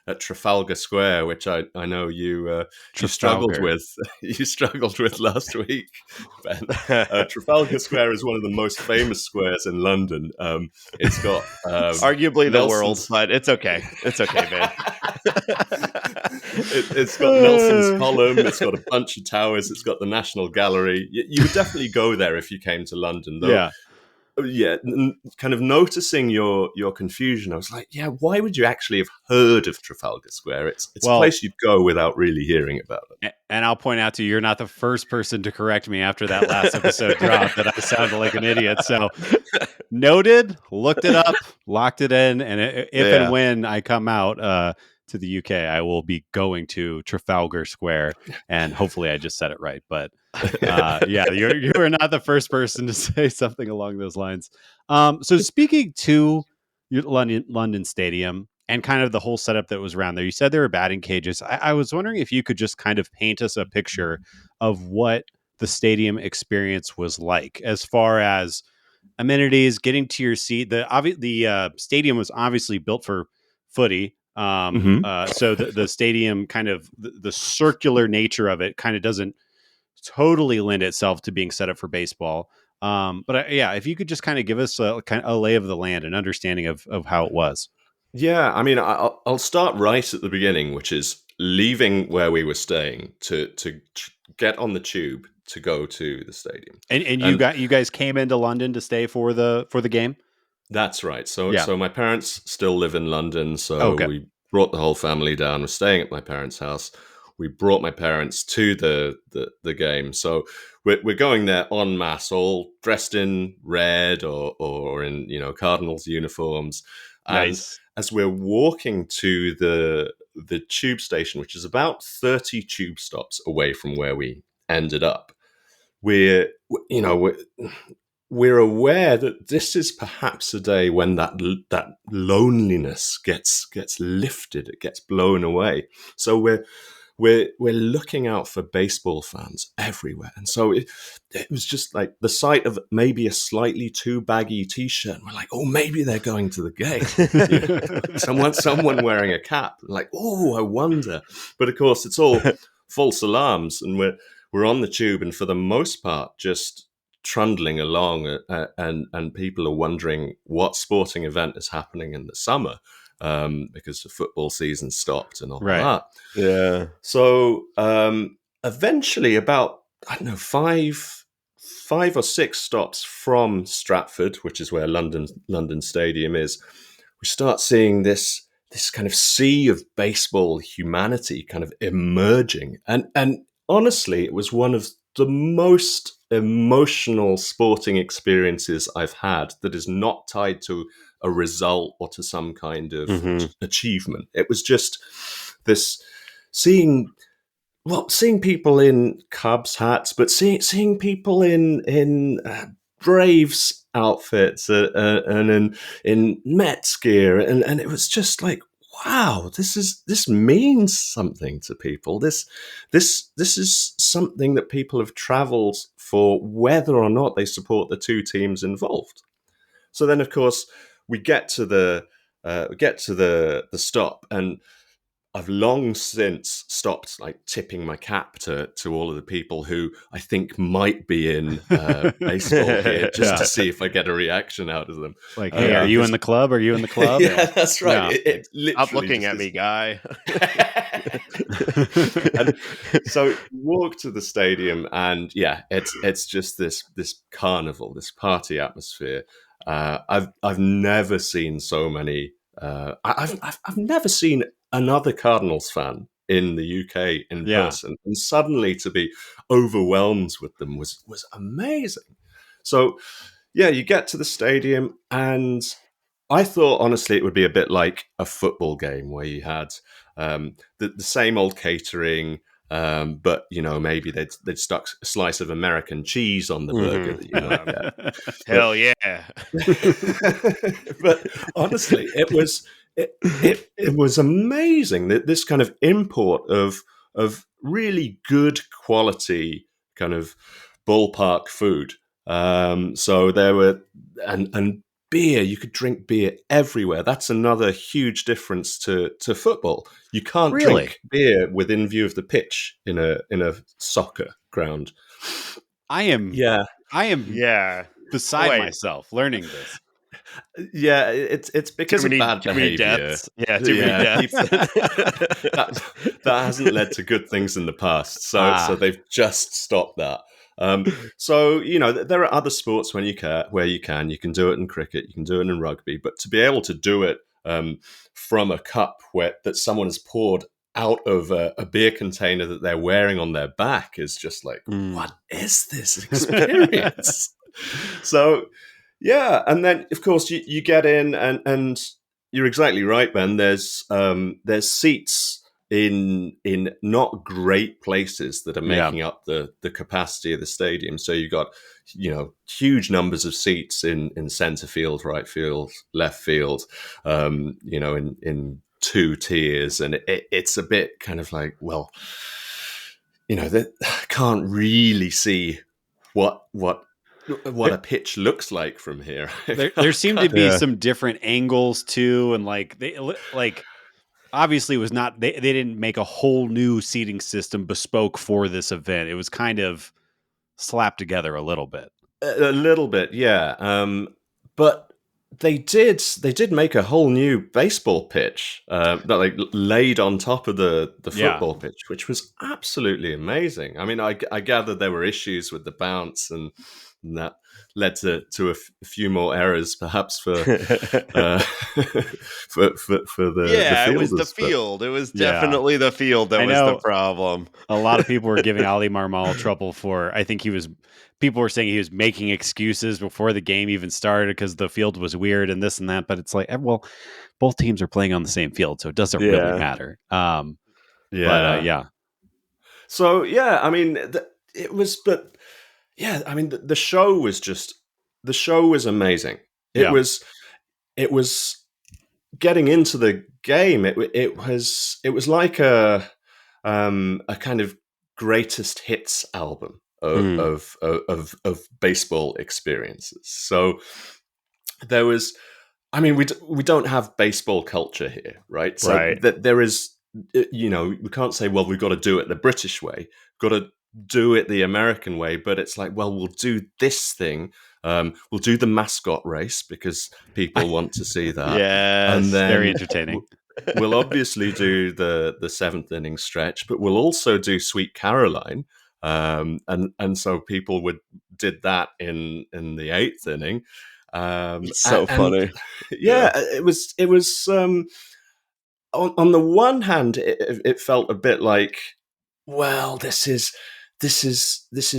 at Trafalgar Square, which I know you struggled with. You struggled with last week, Ben. Trafalgar Square is one of the most famous squares in London. It's got arguably the world's, but it's okay. It's okay, man. It's got Nelson's Column. It's got a bunch of towers. It's got the National Gallery. You would definitely go there if you came to London, though. Yeah, kind of noticing your confusion, I was like, yeah, why would you actually have heard of Trafalgar Square? It's a place you'd go without really hearing about it. And I'll point out to you, you're not the first person to correct me after that last episode dropped that I sounded like an idiot. So noted, looked it up, locked it in, and and when I come out to the UK, I will be going to Trafalgar Square, and hopefully I just said it right. But you are not the first person to say something along those lines. So speaking to London Stadium and kind of the whole setup that was around there, you said there were batting cages. I was wondering if you could just kind of paint us a picture of what the stadium experience was like as far as amenities, getting to your seat. The stadium was obviously built for footy. So the stadium kind of the circular nature of it kind of doesn't totally lend itself to being set up for baseball. But if you could just kind of give us a lay of the land and understanding of how it was. Yeah, I mean, I'll start right at the beginning, which is leaving where we were staying to get on the tube to go to the stadium. And you guys came into London to stay for the game? That's right. So my parents still live in London, so we brought the whole family down. We're staying at my parents' house. We brought my parents to the game. So we're going there en masse, all dressed in red or in Cardinals uniforms. Nice. And as we're walking to the tube station, which is about 30 tube stops away from where we ended up, we're aware that this is perhaps a day when that loneliness gets lifted, it gets blown away. So we're looking out for baseball fans everywhere, and so it was just like the sight of maybe a slightly too baggy T-shirt. And we're like, oh, maybe they're going to the game. Someone wearing a cap. Like, oh, I wonder. But of course, it's all false alarms, and we're on the tube, and for the most part, just trundling along, and people are wondering what sporting event is happening in the summer. because the football season stopped and all Right. that. Yeah. So eventually, about, I don't know, five or six stops from Stratford, which is where London Stadium is, we start seeing this kind of sea of baseball humanity kind of emerging. And honestly, it was one of the most emotional sporting experiences I've had that is not tied to a result or to some kind of achievement. It was just this seeing people in Cubs hats, but seeing people in Braves outfits and in Mets gear, and it was just like, wow, this means something to people. This is something that people have travelled for, whether or not they support the two teams involved. So then, of course, we get to the stop, and I've long since stopped like tipping my cap to all of the people who I think might be in baseball here, just to see if I get a reaction out of them. Like, hey, are you in the club? Are you in the club? Yeah, that's right. Yeah. It literally Stop looking at me, guy. And so you walk to the stadium, and yeah, it's just this carnival, this party atmosphere. I've never seen so many. I've never seen another Cardinals fan in the UK in person, and suddenly to be overwhelmed with them was amazing. So yeah, you get to the stadium, and I thought honestly it would be a bit like a football game where you had the same old catering. But maybe they'd stuck a slice of American cheese on the burger that you might get. Hell yeah! But honestly, it was amazing that this kind of import of really good quality kind of ballpark food. So there were and beer. You could drink beer everywhere. That's another huge difference to football. You can't drink beer within view of the pitch in a soccer ground. I am beside myself learning this. Yeah, it's because of bad behavior. Yeah, too many deaths. that hasn't led to good things in the past. So they've just stopped that. So there are other sports where you can do it in cricket, you can do it in rugby, but to be able to do it from a cup that someone has poured out of a beer container that they're wearing on their back is just like, what is this experience? So yeah, and then of course you get in, and you're exactly right, Ben. There's seats in not great places that are making up the capacity of the stadium. So you've got huge numbers of seats in centre field, right field, left field, in two tiers, and it's a bit kind of like, well, that can't really see what a pitch looks like from here. There seemed to be some different angles too, and they obviously it was not they didn't make a whole new seating system bespoke for this event. It was kind of slapped together a little bit. Yeah. But they did make a whole new baseball pitch that they laid on top of the football pitch, which was absolutely amazing. I mean, I gathered there were issues with the bounce, and that led to a few more errors, perhaps for the fielders. It was the field. It was definitely the field that was the problem. A lot of people were giving Ali Marmol trouble for. I think people were saying he was making excuses before the game even started because the field was weird and this and that. But it's like, well, both teams are playing on the same field, so it doesn't really matter. So I mean, it was, but. Yeah, I mean, the show was amazing. It was getting into the game. It was like a kind of greatest hits album of baseball experiences. So there was, I mean, we don't have baseball culture here, right? So there is, we can't say, well, we've got to do it the British way. Got to do it the American way, but it's like, well, we'll do this thing We'll do the mascot race because people want to see that. Yes, And then very entertaining. we'll obviously do the seventh inning stretch, but we'll also do Sweet Caroline. And so people did that in the eighth inning. It's so funny. Yeah, it was on the one hand, it felt a bit like, well, this is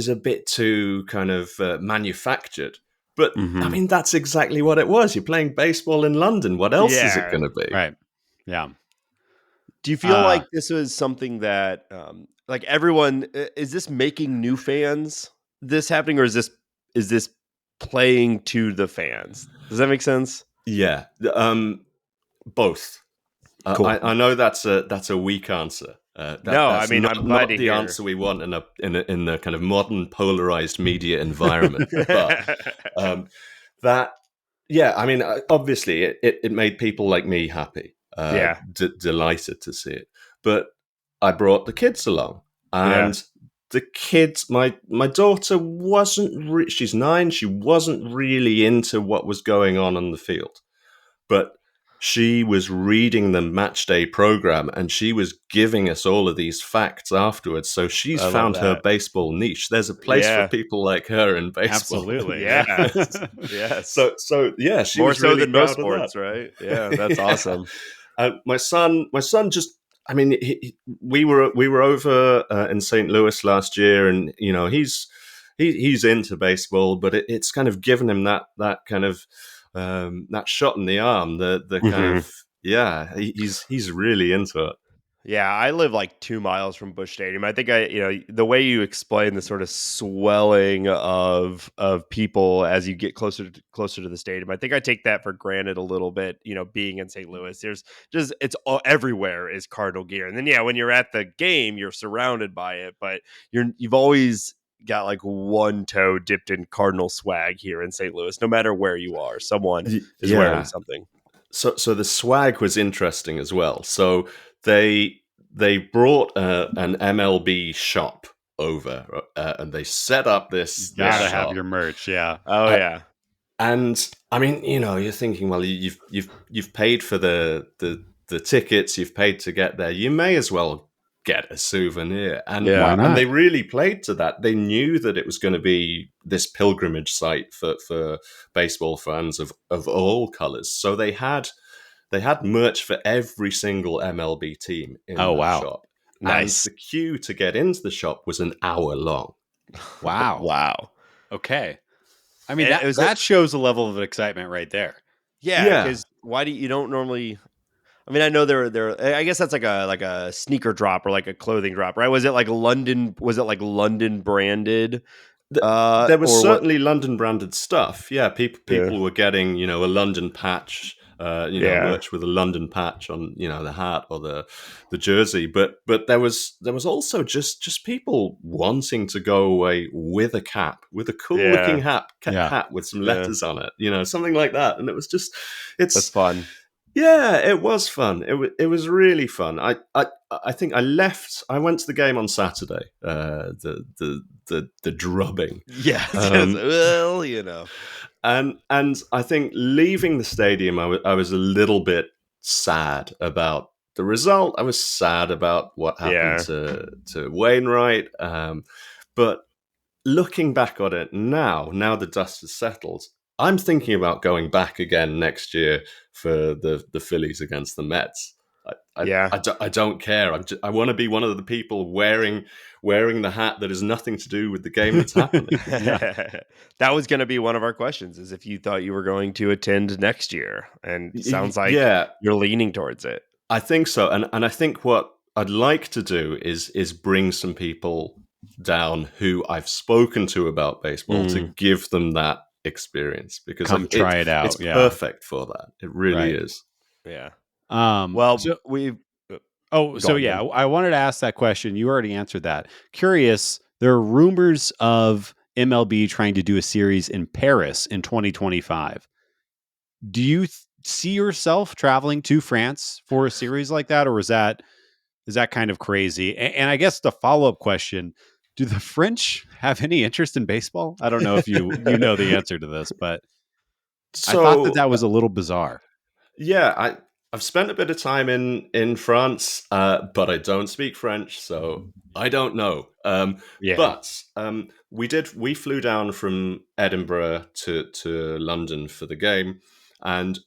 a bit too kind of manufactured. But I mean, that's exactly what it was. You're playing baseball in London. What else is it going to be? Right. Yeah. Do you feel like this was something that, like everyone, is this making new fans? This happening, or is this playing to the fans? Does that make sense? Yeah, both. Cool. I know that's a weak answer. No, that's I mean, I'm glad to the hear. answer we want in the kind of modern polarized media environment. But that, yeah, I mean, obviously, it made people like me happy. Yeah. Delighted to see it. But I brought the kids along, and the kids, my daughter wasn't. She's 9. She wasn't really into what was going on the field, but she was reading the match day program and she was giving us all of these facts afterwards. So she's found her baseball niche. There's a place for people like her in baseball. Absolutely. Yeah. Yes. So yeah, she more was so really than most proud of sports, that. right? Yeah, that's awesome. My son just, I mean, we were over in St. Louis last year, and you know he's into baseball, but it's kind of given him that kind of that shot in the arm, the kind of, yeah, he's really into it. Yeah, I live like 2 miles from Busch Stadium. I think the way you explain the sort of swelling of people as you get closer to the stadium, I think I take that for granted a little bit. You know, being in St. Louis, there's just everywhere is Cardinal gear, and then when you're at the game, you're surrounded by it, but you've always got like one toe dipped in Cardinal swag here in St. Louis. No matter where you are, someone is wearing something. So the swag was interesting as well. So they brought an MLB shop over, and they set up this. You gotta this have shop. your merch, yeah. Oh yeah. And I mean, you know, you're thinking, well, you've paid for the tickets, you've paid to get there. You may as well get a souvenir. And Why not? And they really played to that. They knew that it was going to be this pilgrimage site for baseball fans of all colors. So they had merch for every single MLB team in that shop. Nice. And the queue to get into the shop was an hour long. Wow. Wow. Okay. I mean, that shows a level of excitement right there. Yeah, because why do you don't normally? I mean, I know there. I guess that's like a sneaker drop or like a clothing drop, right? Was it like London? Was it like London branded? There was certainly London branded stuff. Yeah, people Yeah. were getting, you know, a London patch, merch with a London patch on, you know, the hat or the jersey. But there was also just people wanting to go away with a cap, with a cool looking hat with some letters on it, you know, something like that. And it was just, that's fun. Yeah, it was fun. It was really fun. I think I went to the game on Saturday. The drubbing. Yeah. Well, you know. And I think leaving the stadium, I was a little bit sad about the result. I was sad about what happened to Wainwright. But looking back on it now the dust has settled, I'm thinking about going back again next year for the Phillies against the Mets. I don't care. I want to be one of the people wearing the hat that has nothing to do with the game that's happening. That was going to be one of our questions: is if you thought you were going to attend next year, and it sounds like you're leaning towards it. I think so, and I think what I'd like to do is bring some people down who I've spoken to about baseball to give them that experience, because try it out. It's perfect for that. It really is. Yeah. Well, I wanted to ask that question. You already answered that. Curious, there are rumors of MLB trying to do a series in Paris in 2025. Do you see yourself traveling to France for a series like that, or is that kind of crazy? And I guess the follow-up question, do the French have any interest in baseball? I don't know if you know the answer to this, but I thought So that was a little bizarre. yeah, I've spent a bit of time in France, but I don't speak French, so I don't know. Yeah. But we flew down from Edinburgh to London for the game, and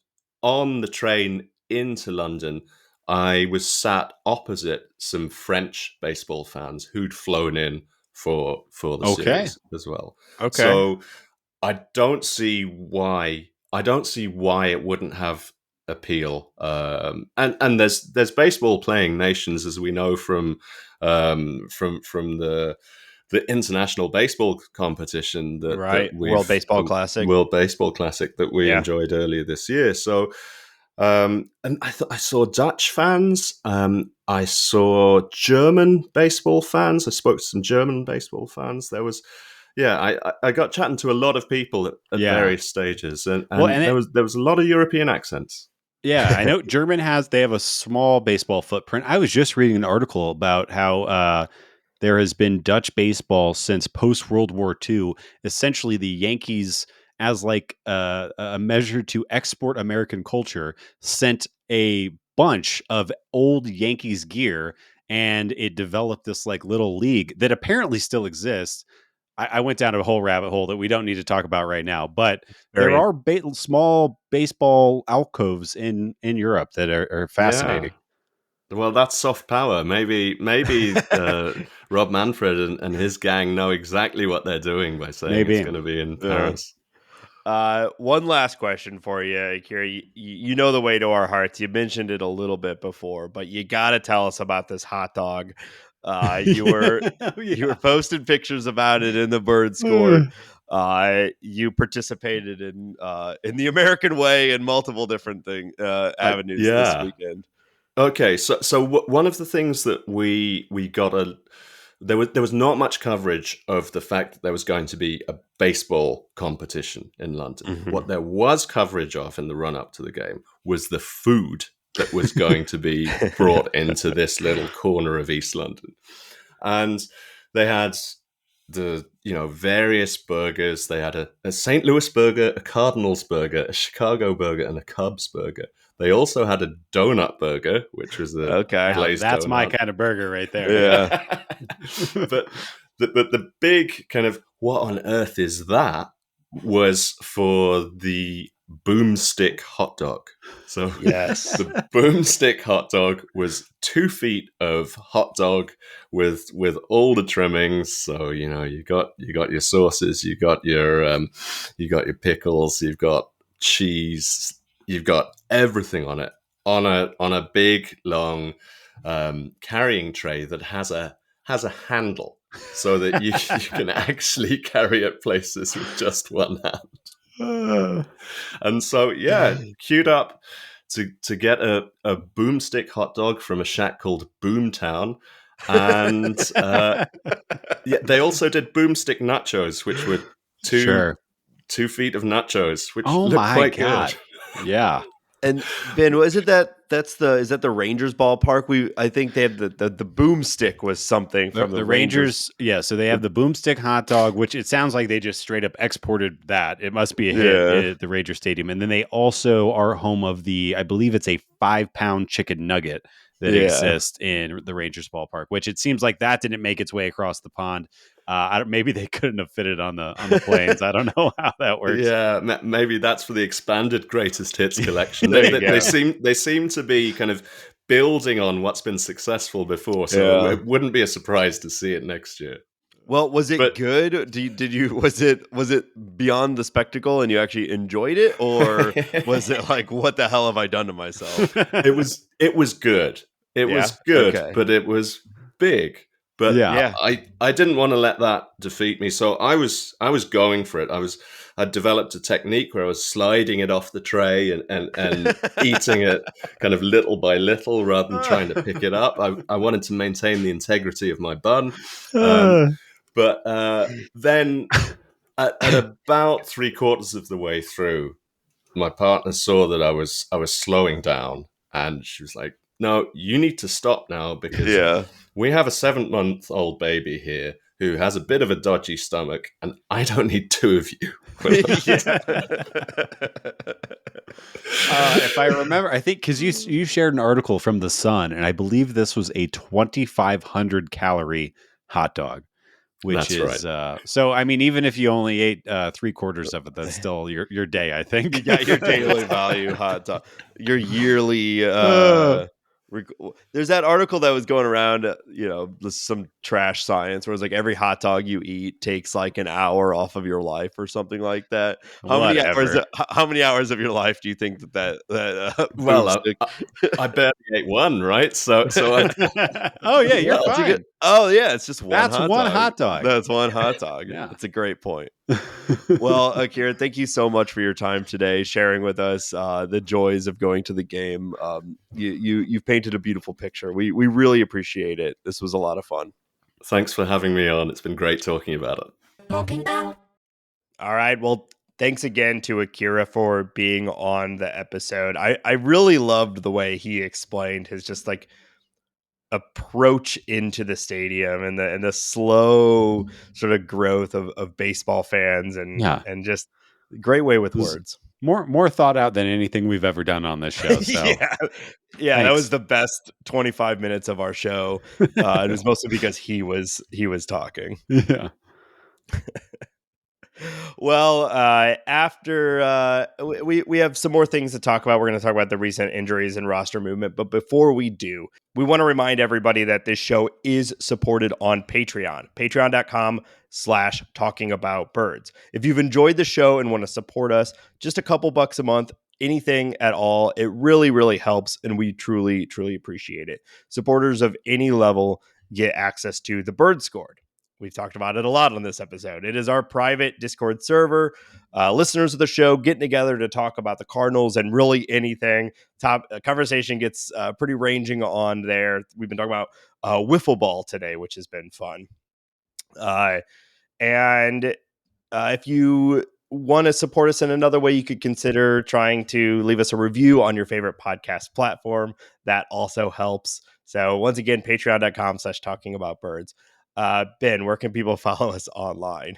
on the train into London, I was sat opposite some French baseball fans who'd flown in for the Okay. series as well. Okay. So I don't see why it wouldn't have appeal. And there's baseball playing nations, as we know from the international baseball competition that Right. World we've Baseball Classic. World Baseball Classic that we Yeah. enjoyed earlier this year. So and I saw Dutch fans. I saw German baseball fans. I spoke to some German baseball fans. There was, yeah, I got chatting to a lot of people at Yeah. various stages, and Well, and there was a lot of European accents. Yeah, I know they have a small baseball footprint. I was just reading an article about how there has been Dutch baseball since post World War II. Essentially, the Yankees, as like a measure to export American culture, sent a bunch of old Yankees gear, and it developed this like little league that apparently still exists. I went down a whole rabbit hole that we don't need to talk about right now, but there Very are small baseball alcoves in Europe that are Yeah. fascinating. Well, that's soft power. Maybe Rob Manfred and his gang know exactly what they're doing by saying it's Maybe. going to be in Yeah. Paris. One last question for you, Akira. You know the way to our hearts. You mentioned it a little bit before, but you got to tell us about this hot dog. You were you were posting pictures about it in the Birds Court. You participated in the American way in multiple different avenues this Yeah. weekend. Okay, so one of the things that we got there was not much coverage of the fact that there was going to be a baseball competition in London. Mm-hmm. What there was coverage of in the run up to the game was the food that was going to be brought into this little corner of East London, and they had the various burgers. They had a St. Louis burger, a Cardinals burger, a Chicago burger, and a Cubs burger. They also had a donut burger, which was a glazed that's donut. my kind of burger right there. Yeah. But the big kind of what on earth is that was for the boomstick hot dog. So Yes. the boomstick hot dog was 2 feet of hot dog with all the trimmings. So you got your sauces, you got your pickles, you've got cheese, you've got everything on it on a big long carrying tray that has a handle so that you can actually carry it places with just one hand. And so queued up to get a boomstick hot dog from a shack called Boomtown. And they also did boomstick nachos, which were two 2 feet of nachos, which looked quite good. Yeah. And Ben, is that the Rangers ballpark? I think they had the boomstick was something from the Rangers. Yeah, so they have the boomstick hot dog, which it sounds like they just straight up exported that. It must be a hit at the Ranger Stadium. And then they also are home of I believe it's a 5-pound chicken nugget that exists in the Rangers ballpark, which it seems like that didn't make its way across the pond. Maybe they couldn't have fit it on the planes. I don't know how that works. Yeah, maybe that's for the expanded greatest hits collection. They seem to be kind of building on what's been successful before, so it wouldn't be a surprise to see it next year. Well, was it good? Was it beyond the spectacle and you actually enjoyed it, or was it like, what the hell have I done to myself? It was good. It was good, okay. but it was big. But I didn't want to let that defeat me, so I was going for it. I'd developed a technique where I was sliding it off the tray and eating it kind of little by little rather than trying to pick it up. I wanted to maintain the integrity of my bun. But then at about 3/4 of the way through, my partner saw that I was slowing down, and she was like, "No, you need to stop now because we have a 7-month-old baby here. who has a bit of a dodgy stomach, and I don't need two of you. If I remember, I think because you shared an article from The Sun, and I believe this was a 2,500 calorie hot dog, which is right. So. I mean, even if you only ate 3/4 of it, that's still your day. I think you got your daily value hot dog, your yearly. There's that article that was going around, some trash science where it's like every hot dog you eat takes like an hour off of your life or something like that. How many hours of your life do you think that well, I barely ate one, right? So oh yeah, you're fine. Oh yeah, it's just one. That's hot one dog. hot dog. That's one hot dog. Yeah, that's a great point. Well, Akira, thank you so much for your time today, sharing with us the joys of going to the game. You've painted a beautiful picture. We really appreciate it. This was a lot of fun. Thanks for having me on. It's been great talking about it. All right. Well, thanks again to Akira for being on the episode. I really loved the way he explained his just like approach into the stadium and the slow sort of growth of baseball fans and just great way with words. More thought out than anything we've ever done on this show. So yeah, that was the best 25 minutes of our show. It was mostly because he was talking. Yeah. Well, after we have some more things to talk about. We're going to talk about the recent injuries and roster movement. But before we do, we want to remind everybody that this show is supported on Patreon, patreon.com/talkingaboutbirds. If you've enjoyed the show and want to support us, just a couple bucks a month, anything at all, it really, really helps. And we truly, truly appreciate it. Supporters of any level get access to the Bird Scored. We've talked about it a lot on this episode. It is our private Discord server. Listeners of the show getting together to talk about the Cardinals and really anything. Conversation gets pretty ranging on there. We've been talking about wiffle ball today, which has been fun. And if you want to support us in another way, you could consider trying to leave us a review on your favorite podcast platform. That also helps. So once again, patreon.com/talkingaboutbirds. Ben, where can people follow us online?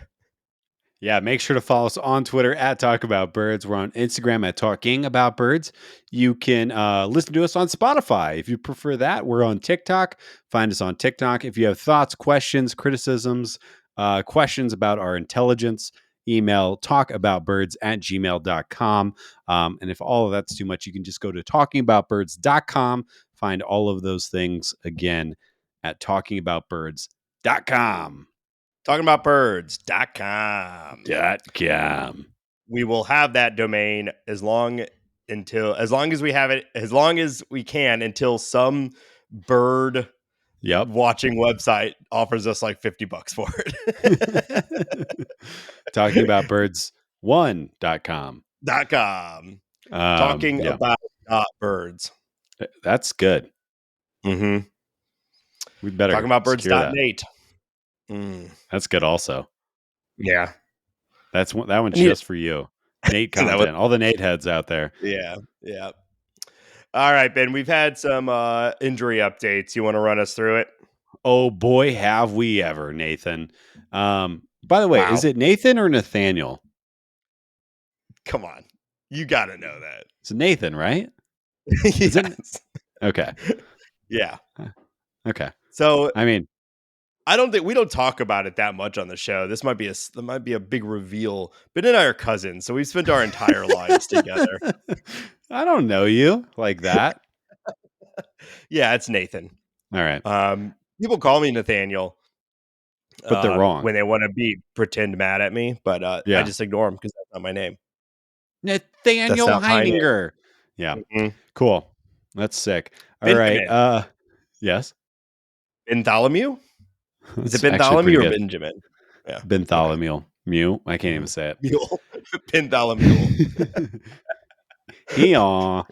Yeah, make sure to follow us on Twitter at Talk About Birds. We're on Instagram at Talking About Birds. You can listen to us on Spotify if you prefer that. We're on TikTok. Find us on TikTok. If you have thoughts, questions, criticisms, questions about our intelligence, email talkaboutbirds@gmail.com. And if all of that's too much, you can just go to talkingaboutbirds.com. Find all of those things again at talkingaboutbirds.com. Talkingaboutbirds.com. We will have that domain as long as we have it, as long as we can, until some bird watching website offers us like $50 for it. Talkingaboutbirds1.com. Talking about birds. That's good. Mm-hmm. We'd better talking about birds.nate. That's good also. Yeah. That one's just for you. Nate content. All the Nate heads out there. Yeah. Yeah. All right, Ben, we've had some injury updates. You want to run us through it? Oh boy, have we ever, Nathan. By the way, Is it Nathan or Nathaniel? Come on. You got to know that. It's Nathan, right? Yes. Okay. Yeah. Okay. So, I mean, I don't think we don't talk about it that much on the show. This might be a big reveal. Ben and I are cousins, so we've spent our entire lives together. I don't know you like that. Yeah, it's Nathan. All right. People call me Nathaniel, but they're wrong when they want to pretend mad at me. But I just ignore them because that's not my name. Nathaniel Heininger. Yeah. Mm-hmm. Cool. That's sick. All Benjamin. Right. Yes. Bartholomew? Is it Bartholomew or Benjamin? Yeah. Bartholomew. Okay. Mew. I can't even say it. Mule. Bartholomew. Eon.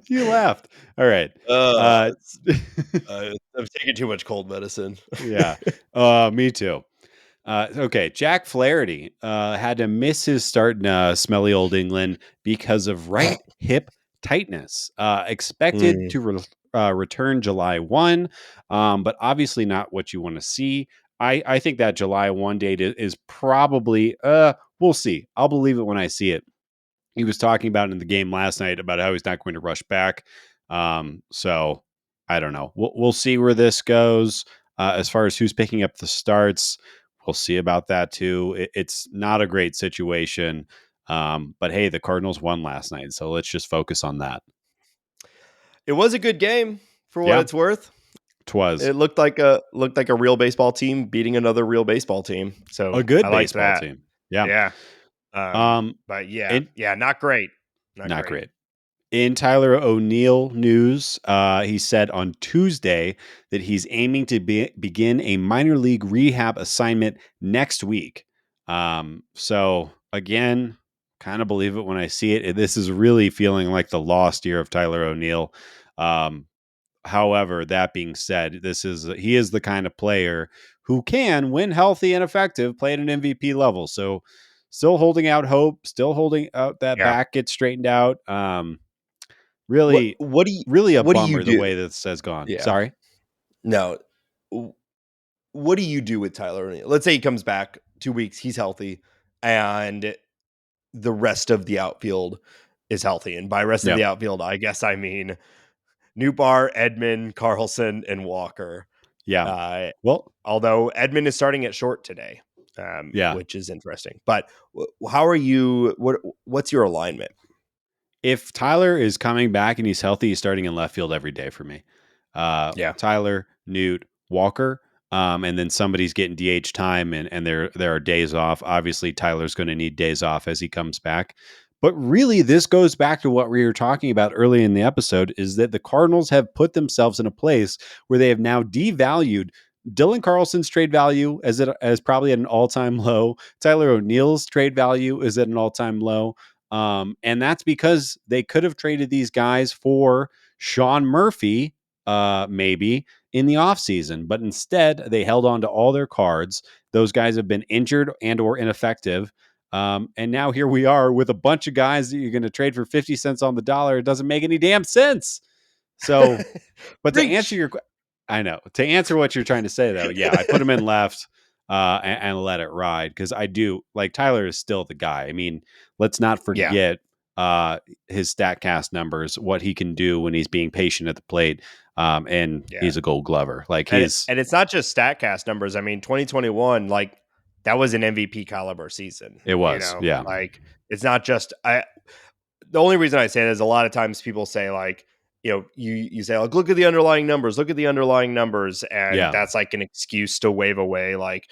You laughed. All right. I'm taking too much cold medicine. Yeah. Me too. Okay. Jack Flaherty had to miss his start in smelly old England because of right hip tightness. Expected to return July 1, but obviously not what you want to see. I think that July 1 date is probably, we'll see. I'll believe it when I see it. He was talking about in the game last night about how he's not going to rush back. So I don't know. We'll see where this goes. As far as who's picking up the starts, we'll see about that too. It's not a great situation. But hey, the Cardinals won last night, so let's just focus on that. It was a good game for what Yeah, it's worth. twas It looked like a real baseball team beating another real baseball team. So a good I liked baseball that. team. Yeah. Yeah. Um, But yeah, and not great. not great. In Tyler O'Neill news, he said on Tuesday that he's aiming to begin a minor league rehab assignment next week. So again, kind of believe it when I see it. This is really feeling like the lost year of Tyler O'Neill. However, that being said, he is the kind of player who can, when healthy and effective, play at an MVP level. So still holding out hope, still holding out that Yeah. back gets straightened out. Really, really a what do you bummer the do? way this has gone. Yeah. Sorry. No. What do you do with Tyler O'Neill? Let's say he comes back 2 weeks, he's healthy, and the rest of the outfield is healthy. And by rest of Yeah. the outfield, I guess I mean Newbar, Edman, Carlson, and Walker. Yeah. Well, Although Edman is starting at short today, yeah. which is interesting. But how are you? What's your alignment? If Tyler is coming back and he's healthy, he's starting in left field every day for me. Yeah. Tyler, Newt, Walker, and then somebody's getting DH time, and there are days off. Obviously, Tyler's going to need days off as he comes back. But really, this goes back to what we were talking about early in the episode: is that the Cardinals have put themselves in a place where they have now devalued Dylan Carlson's trade value as probably at an all-time low. Tyler O'Neill's trade value is at an all-time low. And that's because they could have traded these guys for Sean Murphy, maybe in the offseason, but instead they held on to all their cards. Those guys have been injured and or ineffective. And now here we are with a bunch of guys that you're going to trade for 50 cents on the dollar. It doesn't make any damn sense. So, but to answer to answer what you're trying to say though, yeah, I put him in left. And let it ride because I do like Tyler is still the guy. I mean, let's not forget his StatCast numbers, what he can do when he's being patient at the plate. And he's a Gold Glover. Like and it's not just StatCast numbers. I mean, 2021, like that was an MVP caliber season. It was, yeah. Like it's not just the only reason I say that is a lot of times people say like, you say like, look at the underlying numbers, and that's like an excuse to wave away like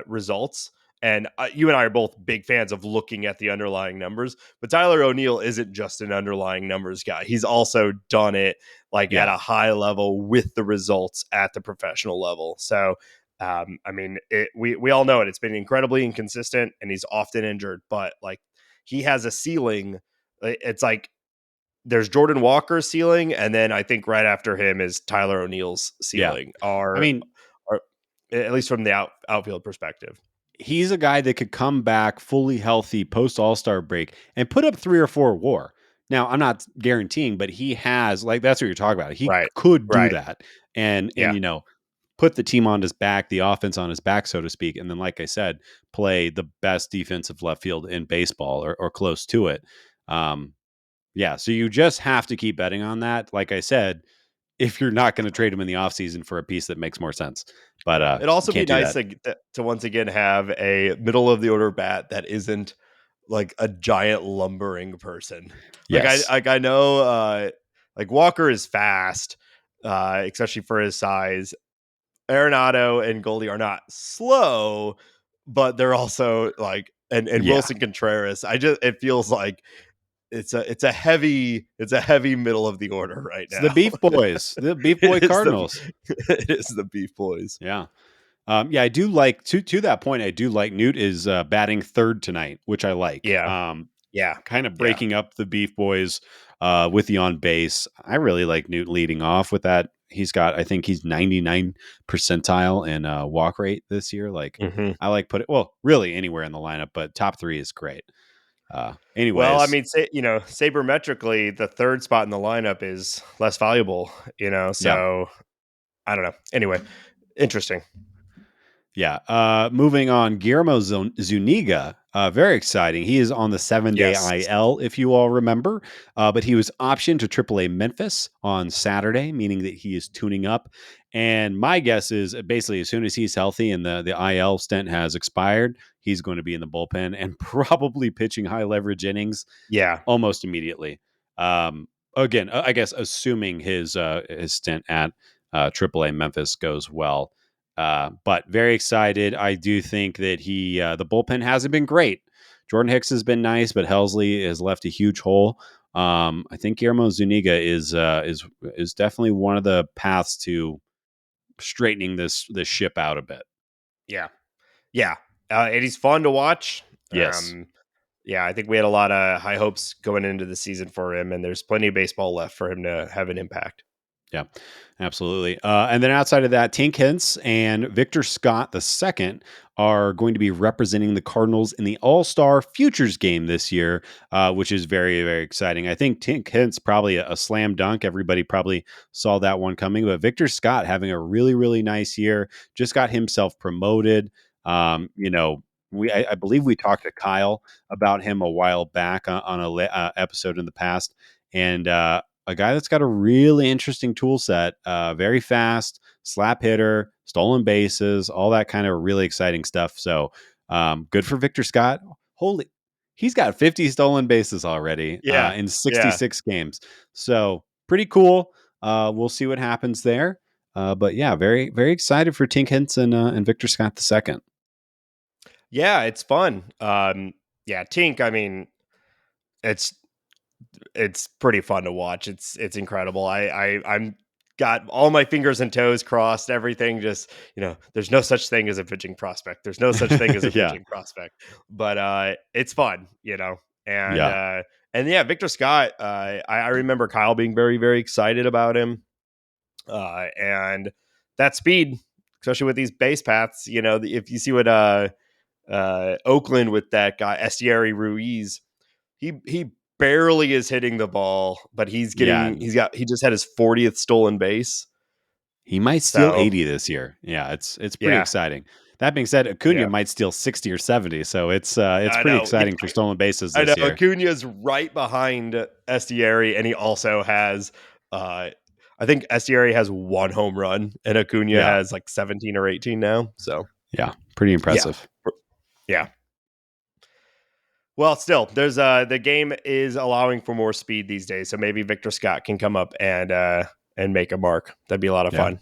results. And you and I are both big fans of looking at the underlying numbers, but Tyler O'Neill isn't just an underlying numbers guy. He's also done it like at a high level with the results at the professional level. So, I mean, we all know it. It's been incredibly inconsistent, and he's often injured. But like, he has a ceiling. It's like there's Jordan Walker's ceiling, and then I think right after him is Tyler O'Neill's ceiling. Or at least from the outfield perspective. He's a guy that could come back fully healthy post All-Star break and put up 3 or 4 WAR. Now, I'm not guaranteeing, but he has, like, that's what you're talking about. He could do that and put the team on his back, the offense on his back, so to speak. And then, like I said, play the best defensive left field in baseball or close to it. So you just have to keep betting on that. Like I said, if you're not going to trade him in the offseason for a piece that makes more sense. But it'd also be nice to once again have a middle of the order bat that isn't like a giant lumbering person. Yes. I know like Walker is fast, especially for his size. Arenado and Goldie are not slow, but they're also like and Wilson Contreras. It feels like it's a heavy middle of the order right now. The Beef Boys, the Beef Boy Cardinals. It is the Beef Boys. Yeah. I do like to that point. I do like Newt is batting third tonight, which I like. Kind of breaking up the Beef Boys with the on base. I really like Newt leading off with that. I think he's 99 percentile in walk rate this year. Like I like really anywhere in the lineup, but top 3 is great. Well, I Anyways, mean, sabermetrically, the third spot in the lineup is less valuable, yeah. so I don't know. Anyway, interesting. Yeah. Moving on, Guillermo Zuniga. Very exciting. He is on the 7-day Yes. IL, if you all remember. But he was optioned to AAA Memphis on Saturday, meaning that he is tuning up. And my guess is basically as soon as he's healthy and the IL stint has expired, he's going to be in the bullpen and probably pitching high leverage innings Yeah. almost immediately. Again, I guess assuming his stint at AAA Memphis goes well. But very excited. I do think that the bullpen hasn't been great. Jordan Hicks has been nice, but Helsley has left a huge hole. I think Guillermo Zuniga is definitely one of the paths to straightening this ship out a bit. Yeah. Yeah. And he's fun to watch. Yes. Yeah, I think we had a lot of high hopes going into the season for him, and there's plenty of baseball left for him to have an impact. Yeah, absolutely. And then outside of that, Tink Hintz and Victor Scott II are going to be representing the Cardinals in the All-Star Futures game this year, which is very, very exciting. I think Tink Hintz probably a slam dunk. Everybody probably saw that one coming, but Victor Scott having a really, really nice year, just got himself promoted. I believe we talked to Kyle about him a while back on a episode in the past, and a guy that's got a really interesting tool set, very fast, slap hitter, stolen bases, all that kind of really exciting stuff. So good for Victor Scott. He's got 50 stolen bases already Yeah. in Yeah. 66 games. So pretty cool. We'll see what happens there. But yeah, very, very excited for Tink Hintz and Victor Scott II. Yeah, it's fun. Yeah, Tink, I mean, it's pretty fun to watch. It's incredible. I'm got all my fingers and toes crossed, everything just, there's no such thing as a pitching prospect. There's no such thing as a Yeah. pitching prospect. But it's fun, And Yeah. yeah, Victor Scott, I remember Kyle being very, very excited about him. And that speed, especially with these base paths, if you see what Oakland with that guy Estieri Ruiz, he barely is hitting the ball, but he Yeah. just had his 40th stolen base. He might steal So 80 this year. Yeah, it's pretty yeah, exciting. That being said, Acuna yeah, might steal 60 or 70, so it's I pretty know. exciting for stolen bases I know this year. Acuna's right behind Estieri, and he also has, I think Estieri has one home run, and Acuna Yeah, has like 17 or 18 now. So yeah, pretty yeah, impressive. yeah. Well, still, there's the game is allowing for more speed these days, so maybe Victor Scott can come up and make a mark. That'd be a lot of Yeah, fun.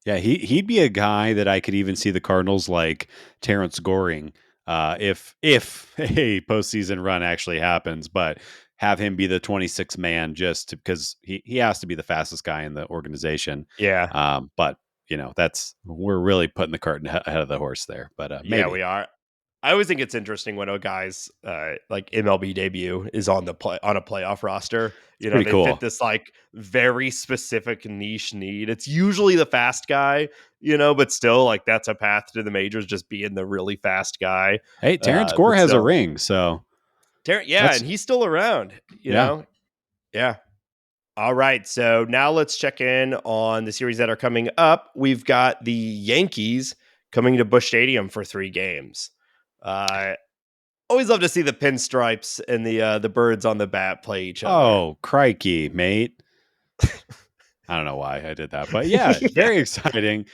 yeah, he'd be a guy that I could even see the Cardinals like Terrence Goring, if a postseason run actually happens, but have him be the 26th man just because he has to be the fastest guy in the organization. Yeah, But we're really putting the cart ahead of the horse there. But yeah, maybe. we are. I always think it's interesting when a guy's like MLB debut is on a playoff roster. It's pretty They fit cool. this like very specific niche need. It's usually the fast guy, but still like that's a path to the majors, just being the really fast guy. Hey, Terrence Gore But has a still, ring, so Yeah, that's and he's still around. yeah. Yeah. All right, so now let's check in on the series that are coming up. We've got the Yankees coming to Busch Stadium for 3 games. Uh, Always love to see the pinstripes and the birds on the bat play each other. Oh, crikey, mate. I don't know why I did that, but yeah, Yeah, very exciting.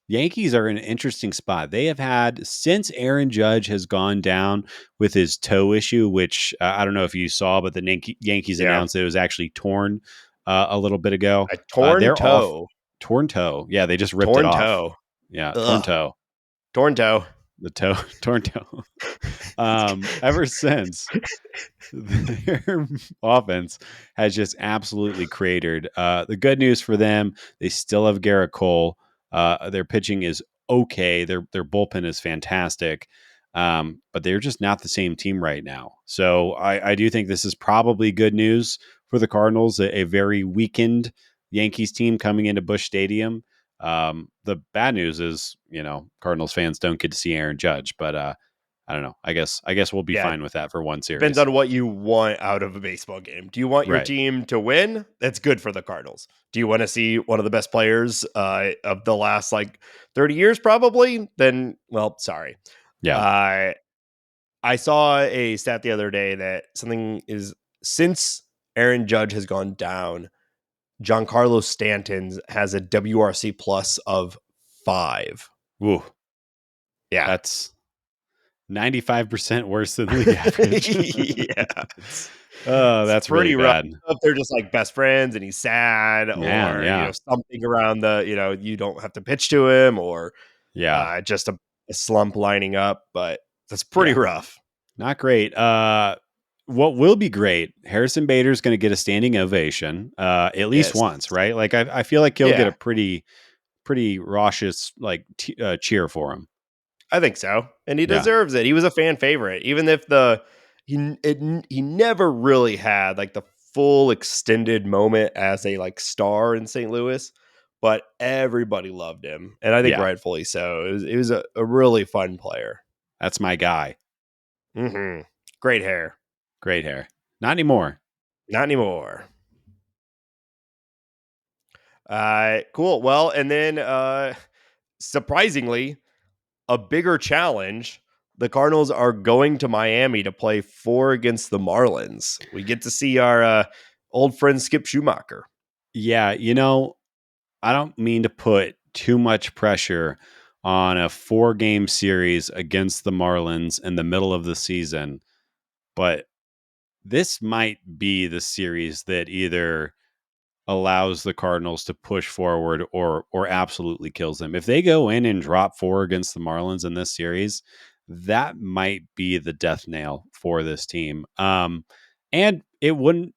Yankees are in an interesting spot. They have had since Aaron Judge has gone down with his toe issue, which I don't know if you saw, but the Yankees yeah. announced it was actually torn a little bit ago. A torn They're off. toe. Torn toe. Yeah, they just ripped it Torn off. toe. Yeah, torn Ugh. toe. Torn toe. The toe, torn toe. Ever since their offense has just absolutely cratered. The good news for them, they still have Garrett Cole. Their pitching is okay. Their bullpen is fantastic. But they're just not the same team right now. So I do think this is probably good news for the Cardinals, a very weakened Yankees team coming into Busch Stadium. The bad news is, Cardinals fans don't get to see Aaron Judge, but I don't know. I guess we'll be fine with that for one series. Depends on what you want out of a baseball game. Do you want your team to win? That's good for the Cardinals. Do you want to see one of the best players of the last 30 years? Probably. Then, well, sorry. Yeah. I saw a stat the other day that since Aaron Judge has gone down, Giancarlo Stanton has a WRC plus of 5. Woo. Yeah. That's 95% worse than league average. Yeah. That's pretty really bad. If they're just best friends and he's sad, or something around you don't have to pitch to him, or just a slump lining up, but that's pretty rough. Not great. What will be great, Harrison Bader's going to get a standing ovation at least once, right? I feel like he'll get a pretty raucous cheer for him. I think so, and he deserves it. He was a fan favorite, even if he never really had the full extended moment as a star in St. Louis, but everybody loved him, and I think rightfully so. It was a really fun player. That's my guy. Mm-hmm. Great hair. Not anymore. Cool. Well, and then surprisingly, a bigger challenge. The Cardinals are going to Miami to play 4 against the Marlins. We get to see our old friend Skip Schumacher. Yeah, I don't mean to put too much pressure on a 4-game series against the Marlins in the middle of the season, but this might be the series that either allows the Cardinals to push forward or absolutely kills them. If they go in and drop 4 against the Marlins in this series, that might be the death nail for this team. And it wouldn't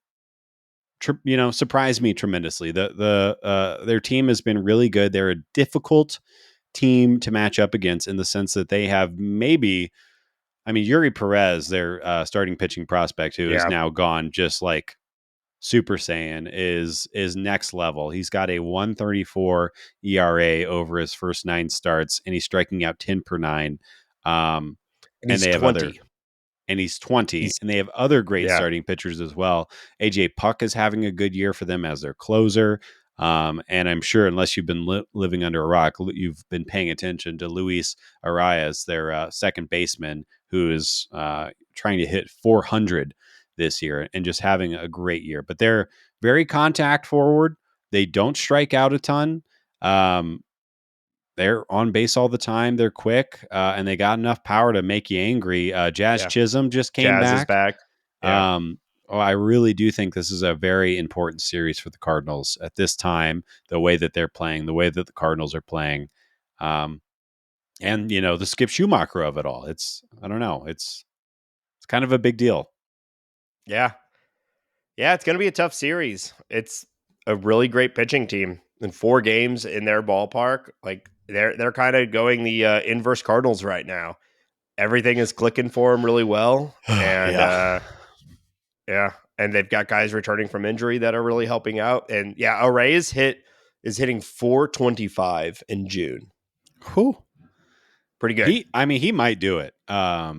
surprise me tremendously. Their team has been really good. They're a difficult team to match up against in the sense that they have Yuri Perez, their starting pitching prospect, who is now gone, just like Super Saiyan, is next level. He's got a 1.34 ERA over his first 9 starts, and he's striking out 10 per 9. And they have 20. And he's 20. And they have other great starting pitchers as well. AJ Puck is having a good year for them as their closer. And I'm sure, unless you've been living under a rock, you've been paying attention to Luis Arias, their second baseman, who is trying to hit 400 this year and just having a great year. But they're very contact forward. They don't strike out a ton. They're on base all the time. They're quick, and they got enough power to make you angry. Jazz Chisholm just came back. Is back. Yeah. I really do think this is a very important series for the Cardinals at this time, the way that they're playing, the way that the Cardinals are playing. And, the Skip Schumacher of it all. I don't know. It's kind of a big deal. Yeah. Yeah, it's going to be a tough series. It's a really great pitching team. In 4 games in their ballpark, they're kind of going the inverse Cardinals right now. Everything is clicking for them really well, and and they've got guys returning from injury that are really helping out. And Array is hitting 425 in June. Whew. Pretty good. He might do it. I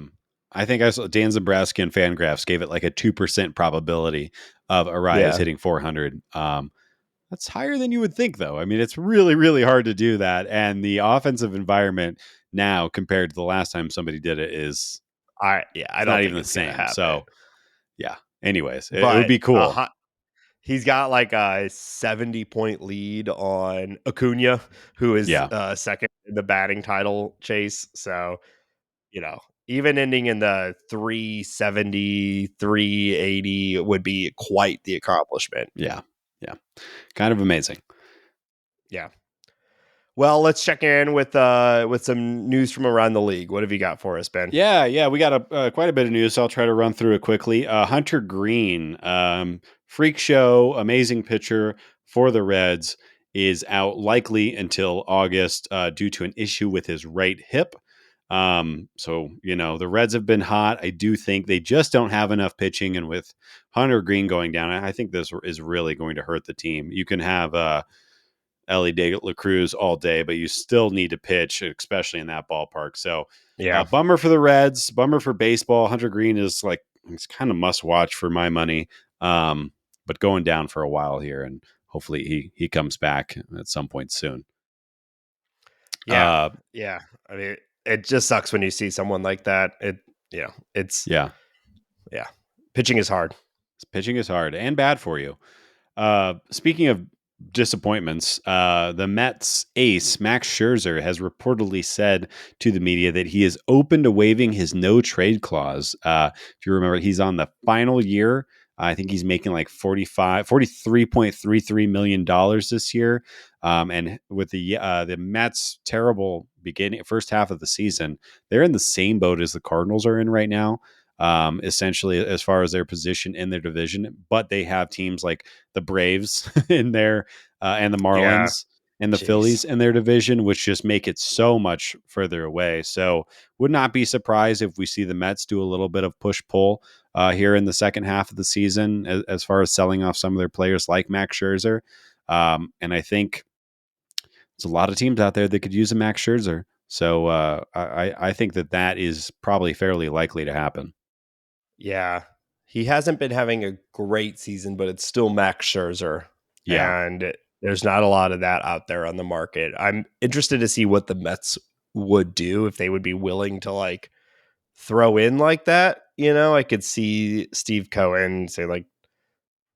think I saw Dan Zabrowski and Fangraphs gave it a 2% probability of Arias hitting 400. That's higher than you would think, though. It's really, really hard to do that. And the offensive environment now compared to the last time somebody did it is I don't not think even the same. So, anyways, it would be cool. He's got a 70-point lead on Acuna, who is second in the batting title chase. So, even ending in the 370, 380 would be quite the accomplishment. Yeah. Kind of amazing. Yeah. Well, let's check in with some news from around the league. What have you got for us, Ben? Yeah. We got quite a bit of news, so I'll try to run through it quickly. Hunter Green, freak show, amazing pitcher for the Reds, is out likely until August due to an issue with his right hip. So, the Reds have been hot. I do think they just don't have enough pitching. And with Hunter Green going down, I think this is really going to hurt the team. You can have Ellie De La Cruz all day, but you still need to pitch, especially in that ballpark. So, bummer for the Reds, bummer for baseball. Hunter Green is like, it's kind of must watch for my money, but going down for a while here, and hopefully he comes back at some point soon. Yeah. I mean, it just sucks when you see someone like that. Pitching is hard. Pitching is hard and bad for you. Speaking of disappointments, the Mets ace Max Scherzer has reportedly said to the media that he is open to waiving his no trade clause. If you remember, he's on the final year. I think he's making like $43.33 million this year. And with the Mets' terrible first half of the season, they're in the same boat as the Cardinals are in right now. Essentially, as far as their position in their division, but they have teams like the Braves in there and the Marlins and the Phillies in their division, which just make it so much further away. So would not be surprised if we see the Mets do a little bit of push-pull here in the second half of the season as far as selling off some of their players like Max Scherzer. And I think there's a lot of teams out there that could use a Max Scherzer. So I think that is probably fairly likely to happen. Yeah. He hasn't been having a great season, but it's still Max Scherzer. Yeah. And there's not a lot of that out there on the market. I'm interested to see what the Mets would do if they would be willing to like throw in like that. I could see Steve Cohen say like,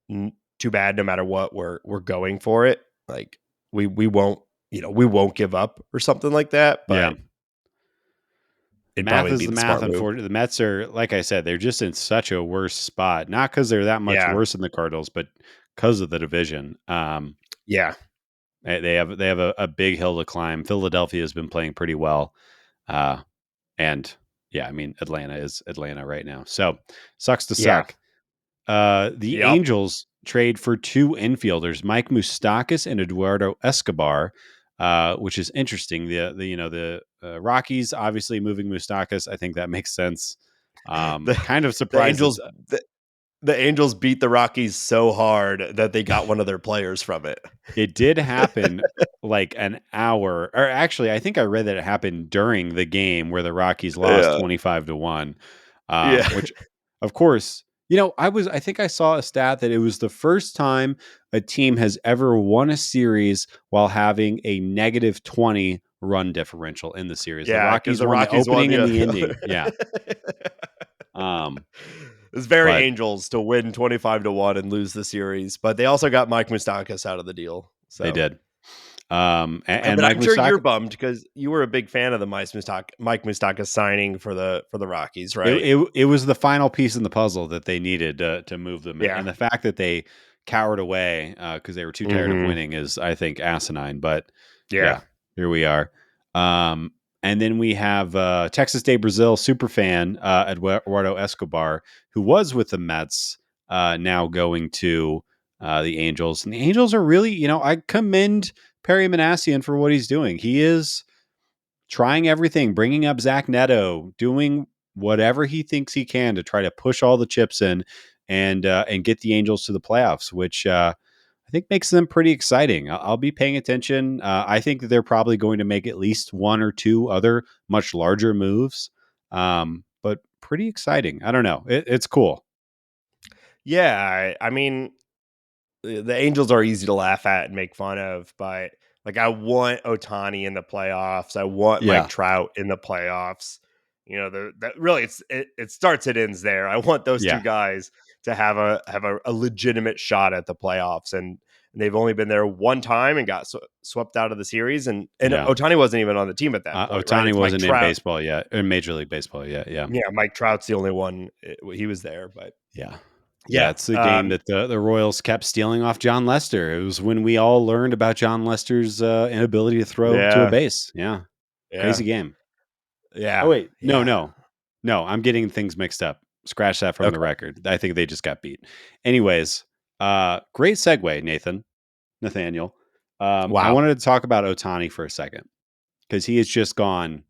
too bad, no matter what, we're going for it. Like we won't, we won't give up or something like that. But math is the math. Unfortunately, the Mets are, like I said, they're just in such a worse spot. Not because they're that much worse than the Cardinals, but because of the division. They have a big hill to climb. Philadelphia has been playing pretty well, and I mean Atlanta is Atlanta right now. So sucks to suck. The Angels trade for two infielders, Mike Moustakas and Eduardo Escobar. Which is interesting. The Rockies obviously moving Moustakas. I think that makes sense. Kind of surprised. The Angels beat the Rockies so hard that they got one of their players from it. It did happen like an hour, or actually, I think I read that it happened during the game where the Rockies lost 25-1. Which, of course, I think I saw a stat that it was the first time a team has ever won a series while having a negative 20 run differential in the series. Yeah, the Rockies won the opening and the ending. Yeah. It's very Angels to win 25-1 and lose the series, but they also got Mike Moustakas out of the deal. So they did. But I'm sure you're bummed because you were a big fan of the Mike Moustakas signing for the Rockies, right? It was the final piece in the puzzle that they needed to move them. And the fact that they cowered away because they were too tired of winning is, I think, asinine. But here we are. And then we have Texas de Brazil superfan Eduardo Escobar, who was with the Mets, now going to the Angels. And the Angels are really, I commend Perry Manassian for what he's doing. He is trying everything, bringing up Zach Neto, doing whatever he thinks he can to try to push all the chips in and get the Angels to the playoffs, which I think makes them pretty exciting. I'll be paying attention. I think that they're probably going to make at least one or two other much larger moves, but pretty exciting. I don't know. It's cool. Yeah, I mean, the Angels are easy to laugh at and make fun of, but like I want Ohtani in the playoffs. I want Mike Trout in the playoffs. That really it starts and ends there. I want those two guys to have a legitimate shot at the playoffs, and they've only been there one time and got swept out of the series. And Ohtani wasn't even on the team at that point. Ohtani wasn't in baseball yet, in Major League Baseball yet. Yeah, Mike Trout's the only one. He was there, but it's the game that the Royals kept stealing off John Lester. It was when we all learned about John Lester's inability to throw to a base. Yeah. Crazy game. Yeah. Oh, wait. No. I'm getting things mixed up. Scratch that from the record. I think they just got beat. Anyways, great segue, Nathaniel. Wow. I wanted to talk about Ohtani for a second because he has just gone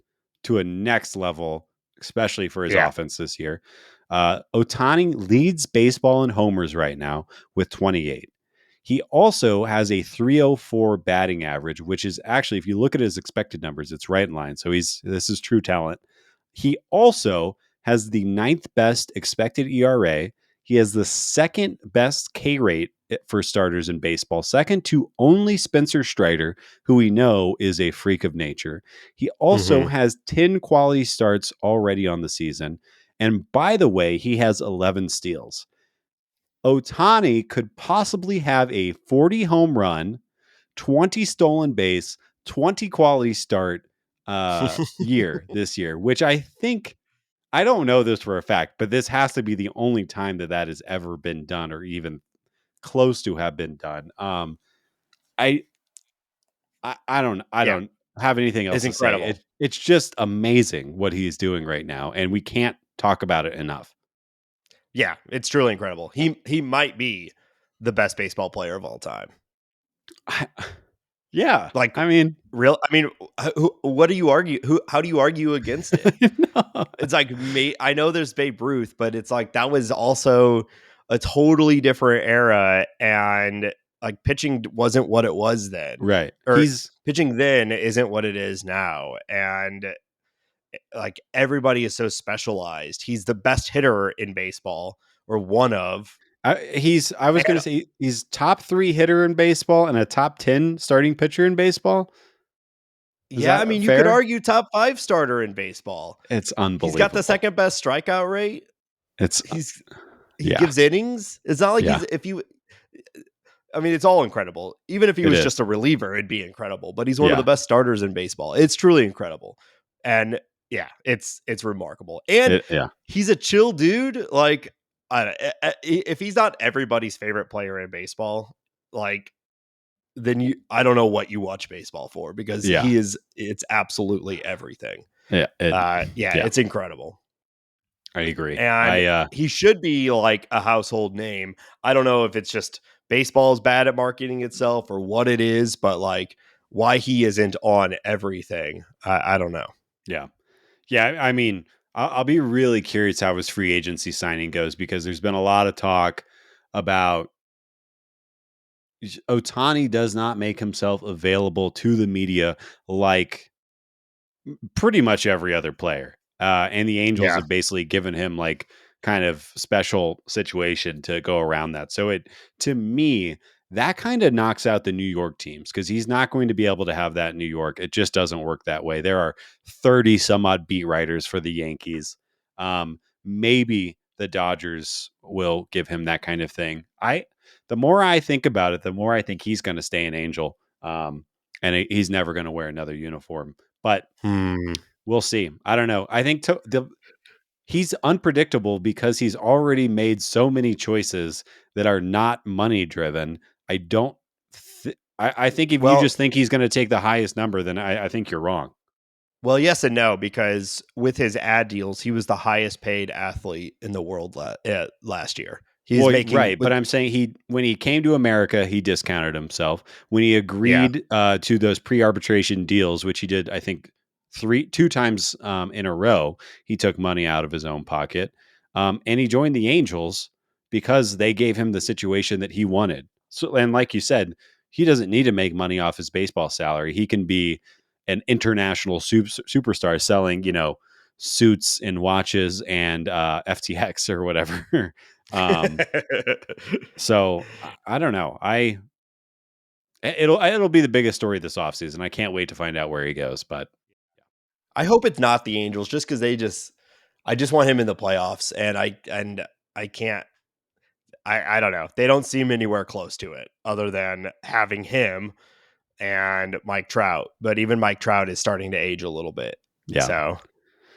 to a next level, especially for his offense this year. Ohtani leads baseball in homers right now with 28. He also has a 304 batting average, which is actually, if you look at his expected numbers, it's right in line. So this is true talent. He also has the 9th best expected ERA. He has the 2nd best K rate for starters in baseball, second to only Spencer Strider, who we know is a freak of nature. He also has 10 quality starts already on the season. And by the way, he has 11 steals. Ohtani could possibly have a 40 home run, 20 stolen base, 20 quality start year this year, which I think, I don't know this for a fact, but this has to be the only time that has ever been done or even close to have been done. I don't have anything else It's to say. incredible. It's just amazing what he's doing right now, and we can't talk about it enough. Yeah, it's truly incredible. He might be the best baseball player of all time. Yeah, Like, I mean, what do you argue? How do you argue against it? no. It's like I know there's Babe Ruth, but it's like that was also a totally different era, and like pitching wasn't what it was then, Right. or pitching then isn't what it is now, and like everybody is so specialized. He's the best hitter in baseball, or one of. I was going to say he's top 3 hitter in baseball and a top 10 starting pitcher in baseball. Is Yeah, I that mean, you could fair? argue top 5 starter in baseball. It's unbelievable. He's got the 2nd best strikeout rate. He gives innings. It's not like I mean, it's all incredible. Even if he was just a reliever, it'd be incredible. But he's one of the best starters in baseball. It's truly incredible. And yeah, it's remarkable. And he's a chill dude. Like, if he's not everybody's favorite player in baseball, like, then I don't know what you watch baseball for, because it's absolutely everything. It's incredible. I agree. And he should be like a household name. I don't know if it's just baseball is bad at marketing itself or what it is, but like why he isn't on everything, I don't know. Yeah. I mean, I'll be really curious how his free agency signing goes, because there's been a lot of talk about Ohtani does not make himself available to the media like pretty much every other player. And the Angels have basically given him like kind of special situation to go around that. So to me, that kind of knocks out the New York teams, because he's not going to be able to have that in New York. It just doesn't work that way. There are 30 some odd beat writers for the Yankees. Maybe the Dodgers will give him that kind of thing. The more I think about it, the more I think he's going to stay an Angel. And he's never going to wear another uniform. But we'll see. I don't know. I think he's unpredictable because he's already made so many choices that are not money driven. I don't. I think if you just think he's going to take the highest number, then I think you're wrong. Well, yes and no, because with his ad deals, he was the highest paid athlete in the world last year. But I'm saying when he came to America, he discounted himself. When he agreed to those pre-arbitration deals, which he did, I think, 2 times in a row, he took money out of his own pocket, and he joined the Angels because they gave him the situation that he wanted. So, and like you said, he doesn't need to make money off his baseball salary. He can be an international superstar selling, suits and watches and FTX or whatever. So I don't know. It'll be the biggest story this offseason. I can't wait to find out where he goes, but I hope it's not the Angels, just because I just want him in the playoffs, and I can't. I don't know. They don't seem anywhere close to it, other than having him and Mike Trout. But even Mike Trout is starting to age a little bit. Yeah. So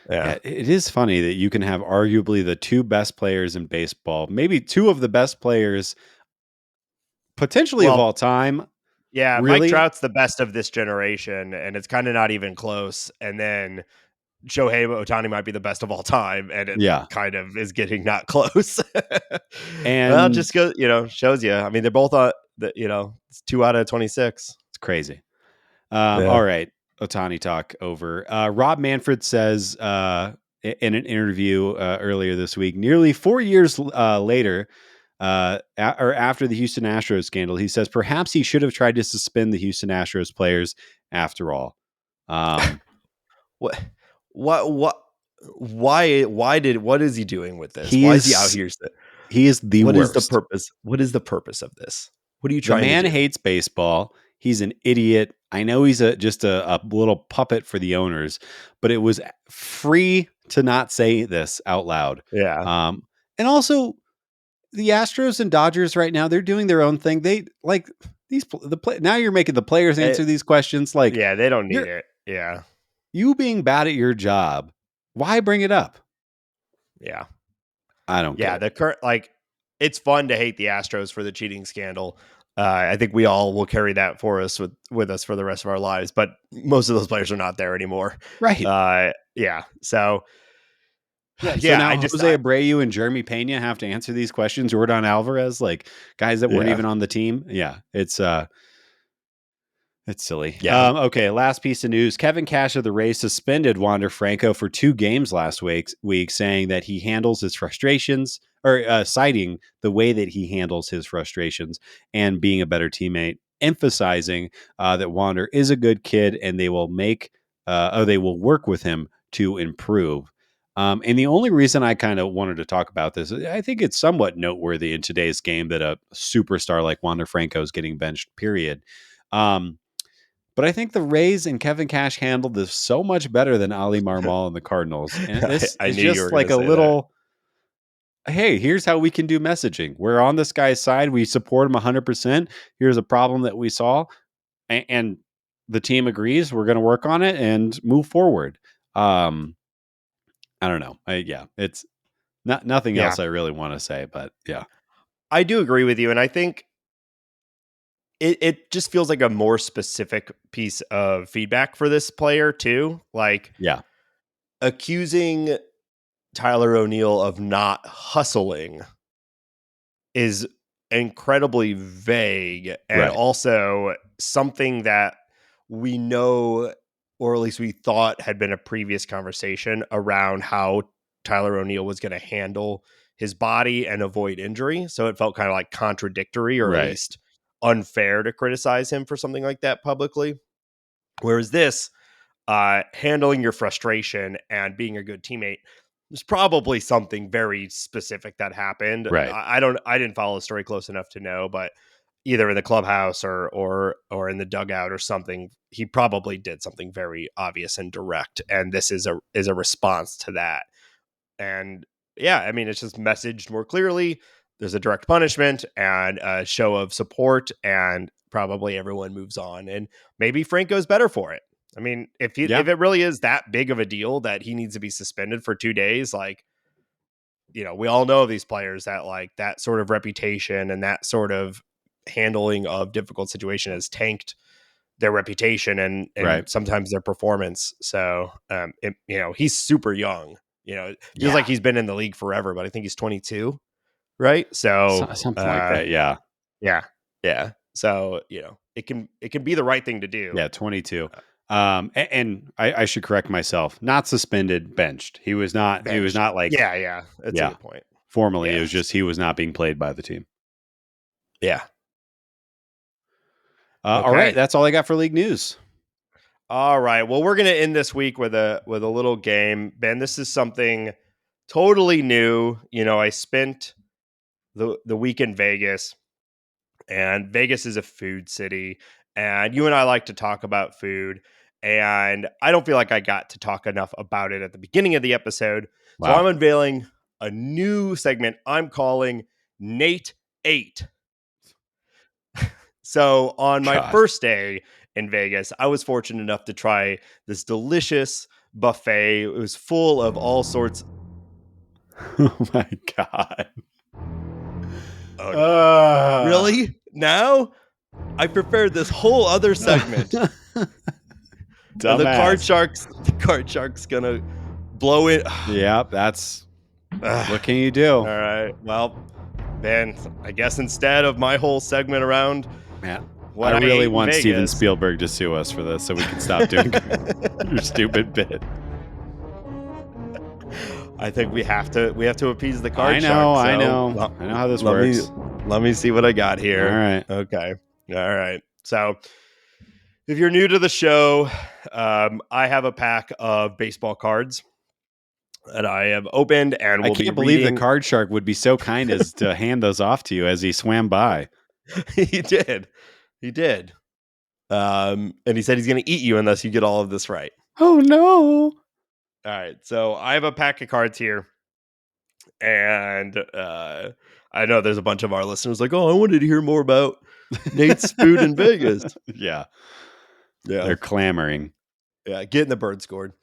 yeah, it is funny that you can have arguably the 2 best players in baseball, maybe 2 of the best players potentially of all time. Yeah, really? Mike Trout's the best of this generation, and it's kind of not even close. And then Shohei Ohtani might be the best of all time, and it kind of is getting not close. And well, just go, shows you. I mean, they're both it's 2 out of 26. It's crazy. All right, Ohtani talk over. Rob Manfred says in an interview earlier this week, nearly 4 years later, after the Houston Astros scandal, he says perhaps he should have tried to suspend the Houston Astros players after all. What? What is he doing with this? Why is he out here? He is the worst. What is the purpose? What is the purpose of this? What are you trying to do? The man hates baseball. He's an idiot. I know he's just a little puppet for the owners, but it was free to not say this out loud. Yeah. And also the Astros and Dodgers right now, they're doing their own thing. They like now you're making the players answer these questions. Like, yeah, they don't need it. Yeah. You being bad at your job, why bring it up? Yeah. I don't get it. The current, like, it's fun to hate the Astros for the cheating scandal. I think we all will carry that with us for the rest of our lives, but most of those players are not there anymore. Right. Yeah. So now Jose Abreu and Jeremy Pena have to answer these questions. Jordan Alvarez, like guys that weren't even on the team. Yeah. It's silly. Yeah. Okay. Last piece of news. Kevin Cash of the Rays suspended Wander Franco for 2 games last week, saying that he handles his frustrations, or citing the way that he handles his frustrations and being a better teammate, emphasizing that Wander is a good kid and they will work with him to improve. And the only reason I kind of wanted to talk about this, I think it's somewhat noteworthy in today's game that a superstar like Wander Franco is getting benched, period. But I think the Rays and Kevin Cash handled this so much better than Ali Marmol and the Cardinals. And this is just like a little, hey, here's how we can do messaging. We're on this guy's side. We support him 100%. Here's a problem that we saw. And the team agrees. We're going to work on it and move forward. I don't know. It's nothing else I really want to say, but yeah. I do agree with you. And I think it just feels like a more specific piece of feedback for this player too. Like, accusing Tyler O'Neill of not hustling is incredibly vague, and also something that we know, or at least we thought had been a previous conversation around how Tyler O'Neill was going to handle his body and avoid injury. So it felt kind of like contradictory, or at least unfair to criticize him for something like that publicly. Whereas this, handling your frustration and being a good teammate, there's probably something very specific that happened. I didn't follow the story close enough to know, but either in the clubhouse or in the dugout or something, he probably did something very obvious and direct. And this is a response to that. And I mean, it's just messaged more clearly. There's a direct punishment and a show of support, and probably everyone moves on. And maybe Franco's better for it. I mean, if it really is that big of a deal that he needs to be suspended for 2 days, like, we all know these players that like that sort of reputation and that sort of handling of difficult situation has tanked their reputation and sometimes their performance. So, he's super young. It feels like he's been in the league forever, but I think he's 22, right? So something like that. Yeah. So, it can be the right thing to do. Yeah. 22. And I should correct myself, not suspended, benched. He was not like, that's a good point. Formally, it was just, he was not being played by the team. Yeah. All right. That's all I got for league news. All right. Well, we're going to end this week with a little game. Ben, this is something totally new. I spent the week in Vegas, and Vegas is a food city, and you and I like to talk about food, and I don't feel like I got to talk enough about it at the beginning of the episode. Wow. So I'm unveiling a new segment I'm calling Nate Ate. So on my first day in Vegas, I was fortunate enough to try this delicious buffet. It was full of all sorts. Oh my God. Oh, no. Really? Now? I prepared this whole other segment. The card shark's gonna blow it. Yeah, that's what can you do? All right. Well, Ben, I guess instead of my whole segment around, I really want Steven Spielberg to sue us for this so we can stop doing your stupid bit. I think we have to appease the card shark. I know how this works. Let me see what I got here. All right. Okay. All right. So if you're new to the show, I have a pack of baseball cards that I have opened and I will can't be believe reading. the card shark would be so kind as to hand those off to you as he swam by. He did. And he said he's going to eat you unless you get all of this right. Oh, no. All right. So I have a pack of cards here. And I know there's a bunch of our listeners like, oh, I wanted to hear more about Nate's food in Vegas. Yeah. Yeah. They're clamoring. Yeah. Getting the bird scored.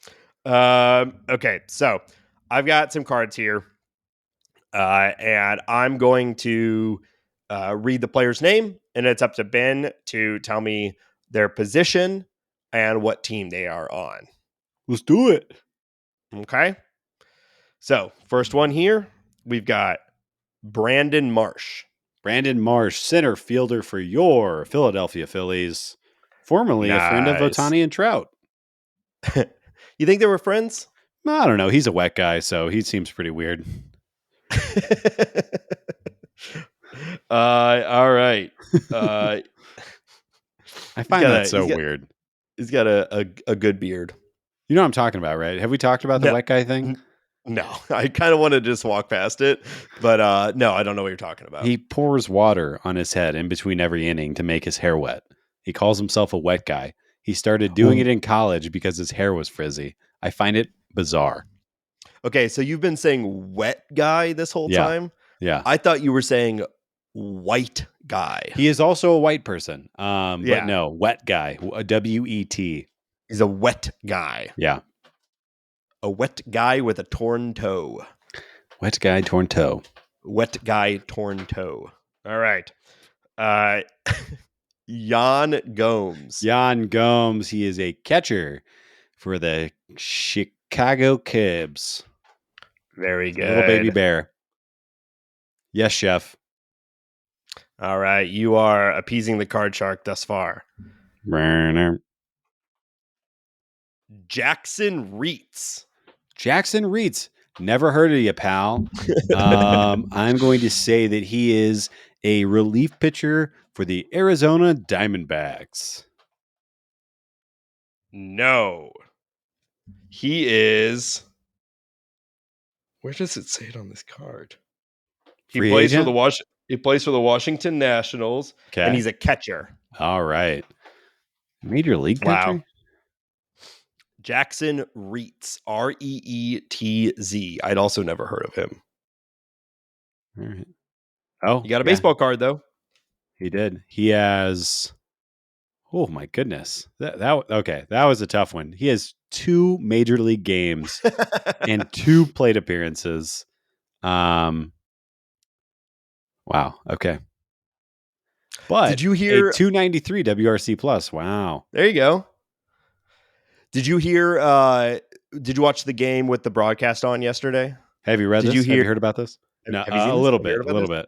Okay. So I've got some cards here. And I'm going to read the player's name. And it's up to Ben to tell me their position and what team they are on. Let's do it. Okay. So first one here, we've got Brandon Marsh. Brandon Marsh, center fielder for your Philadelphia Phillies, formerly a friend of Nice. Ohtani and Trout. You think they were friends? I don't know. He's a wet guy, so he seems pretty weird. All right. I find that so weird. He's got a good beard. You know what I'm talking about, right? Have we talked about the wet guy thing? No, I kind of want to just walk past it, but no, I don't know what you're talking about. He pours water on his head in between every inning to make his hair wet. He calls himself a wet guy. He started doing it in college because his hair was frizzy. I find it bizarre. Okay, so you've been saying wet guy this whole time? Yeah. I thought you were saying white guy. He is also a white person. But no, wet guy. W-E-T. He's a wet guy. Yeah. A wet guy with a torn toe. Wet guy, torn toe. Wet guy, torn toe. All right. Yan Gomes. Yan Gomes. He is a catcher for the Chicago Cubs. Very good. Little baby bear. Yes, chef. All right. You are appeasing the card shark thus far. Jackson Reitz. Jackson Reitz. Never heard of you, pal. I'm going to say that he is a relief pitcher for the Arizona Diamondbacks. No. He is... Where does it say it on this card? He plays for the Washington Nationals, and he's a catcher. All right. Major league catcher? Wow. Jackson Reitz, Reetz. I'd also never heard of him. All right. Oh, you got a baseball card though. He did. He has. Oh my goodness. That was a tough one. He has 2 major league games and 2 plate appearances. Wow. Okay. But did you hear a 293 WRC plus? Wow. There you go. Did you hear? Did you watch the game with the broadcast on yesterday? Have you read this? Have you heard about this? No, a little bit.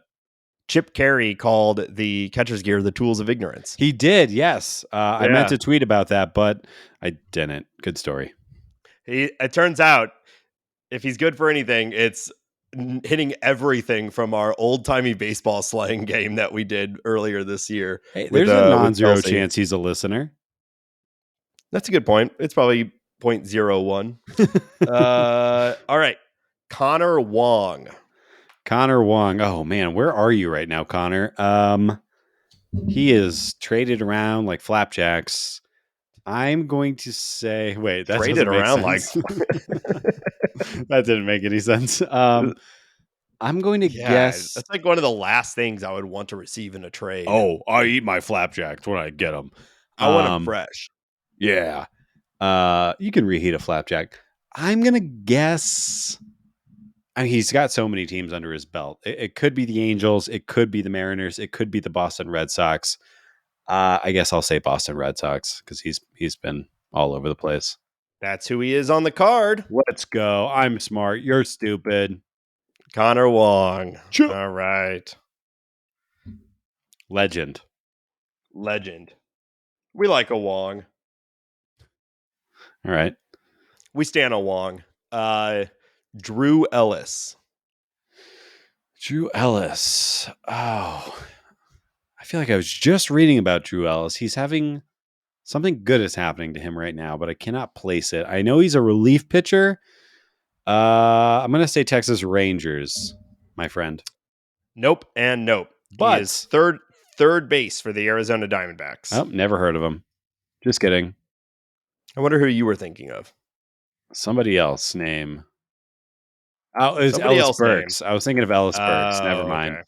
Chip Carey called the catcher's gear the tools of ignorance. He did, yes. I meant to tweet about that, but I didn't. Good story. It turns out, if he's good for anything, it's hitting everything from our old-timey baseball slang game that we did earlier this year. Hey, there's a non-zero chance he's a listener. That's a good point. It's probably 0.01. All right. Connor Wong. Oh man, where are you right now, Connor? He is traded around like flapjacks. I'm going to say, wait, that's traded around like that didn't make any sense. I'm going to guess that's like one of the last things I would want to receive in a trade. Oh, I eat my flapjacks when I get them. I want them fresh. Yeah. You can reheat a flapjack. I'm going to guess. I mean, he's got so many teams under his belt. It could be the Angels. It could be the Mariners. It could be the Boston Red Sox. I guess I'll say Boston Red Sox because he's been all over the place. That's who he is on the card. Let's go. I'm smart. You're stupid. Connor Wong. Sure. All right. Legend. We like a Wong. All right. We stand a Wong. Drew Ellis. Drew Ellis. Oh, I feel like I was just reading about Drew Ellis. He's having something good is happening to him right now, but I cannot place it. I know he's a relief pitcher. I'm going to say Texas Rangers, my friend. Nope and nope. But he is third base for the Arizona Diamondbacks. Oh, never heard of him. Just kidding. I wonder who you were thinking of. Somebody else name. Oh, it was Ellis Burks. I was thinking of Ellis Burks. Never mind. Okay.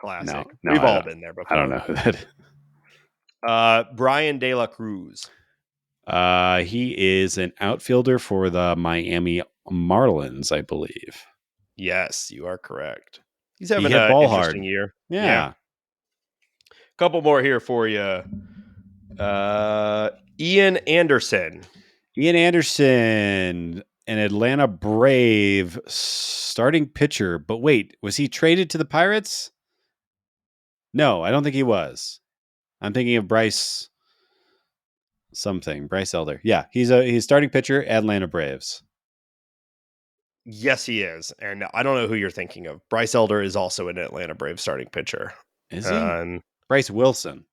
Classic. No, We've all been there before. I don't know who that is. Brian De La Cruz. He is an outfielder for the Miami Marlins, I believe. Yes, you are correct. He's having an interesting year. Yeah. Couple more here for you. Ian Anderson. Ian Anderson, an Atlanta Brave starting pitcher. But wait, was he traded to the Pirates? No, I don't think he was. I'm thinking of Bryce Elder. Yeah, he's starting pitcher, Atlanta Braves. Yes, he is. And I don't know who you're thinking of. Bryce Elder is also an Atlanta Braves starting pitcher. Is he? Bryce Wilson.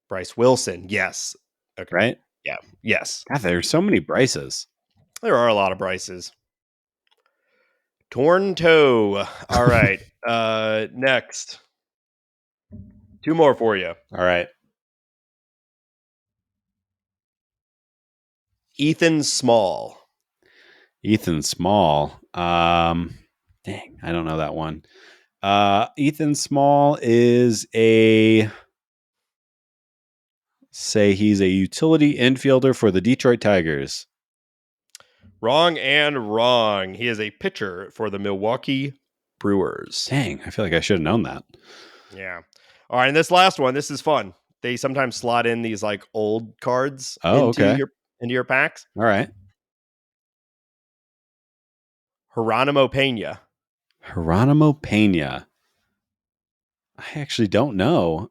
Bryce Wilson, yes. Okay. Right? Yeah. Yes. God, there's so many Bryces. There are a lot of Bryces. Torn toe. All right. Next. Two more for you. All right. Ethan Small. Ethan Small. Dang, I don't know that one. Ethan Small is he's a utility infielder for the Detroit Tigers. Wrong and wrong. He is a pitcher for the Milwaukee Brewers. Dang, I feel like I should have known that. Yeah. All right, and this last one, this is fun. They sometimes slot in these like old cards into your packs. All right. Geronimo Pena. I actually don't know.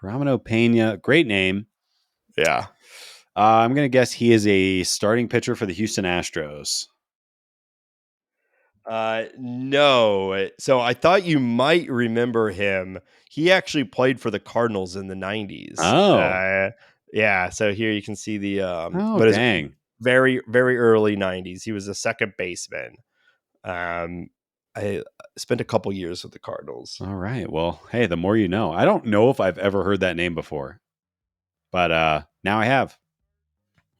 Geronimo Pena, great name. Yeah. I'm going to guess he is a starting pitcher for the Houston Astros. No. So I thought you might remember him. He actually played for the Cardinals in the 90s. Oh. Yeah. So here you can see the dang. Very, very early 90s. He was a second baseman. I spent a couple years with the Cardinals. All right. Well, hey, the more you know. I don't know if I've ever heard that name before, but now I have.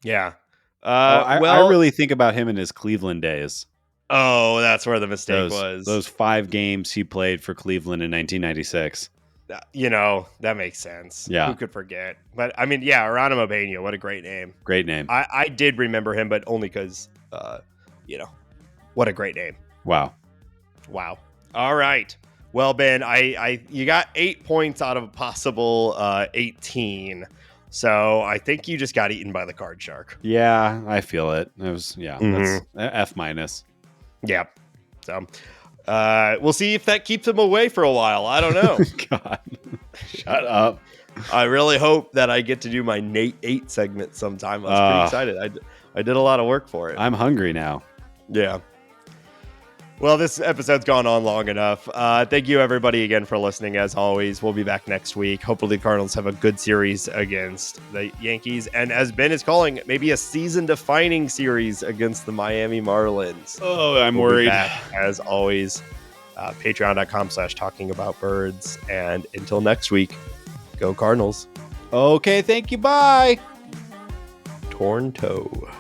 Yeah. I really think about him in his Cleveland days. Oh, that's where the mistake was. Those 5 games he played for Cleveland in 1996. That makes sense. Yeah. Who could forget? But I mean, yeah, Geronimo Pena, what a great name. Great name. I did remember him, but only because, what a great name. Wow. All right. Well, Ben, you got 8 points out of a possible 18. So I think you just got eaten by the card shark. Yeah, I feel it. It was, that's F-. Yep. So we'll see if that keeps him away for a while. I don't know. God, shut up. I really hope that I get to do my Nate 8 segment sometime. I was pretty excited. I did a lot of work for it. I'm hungry now. Yeah. Well, this episode's gone on long enough. Thank you, everybody, again for listening. As always, we'll be back next week. Hopefully, the Cardinals have a good series against the Yankees. And as Ben is calling, maybe a season-defining series against the Miami Marlins. Oh, I'm worried. Back, as always, patreon.com/talkingaboutbirds. And until next week, go Cardinals. Okay, thank you. Bye. Torn toe.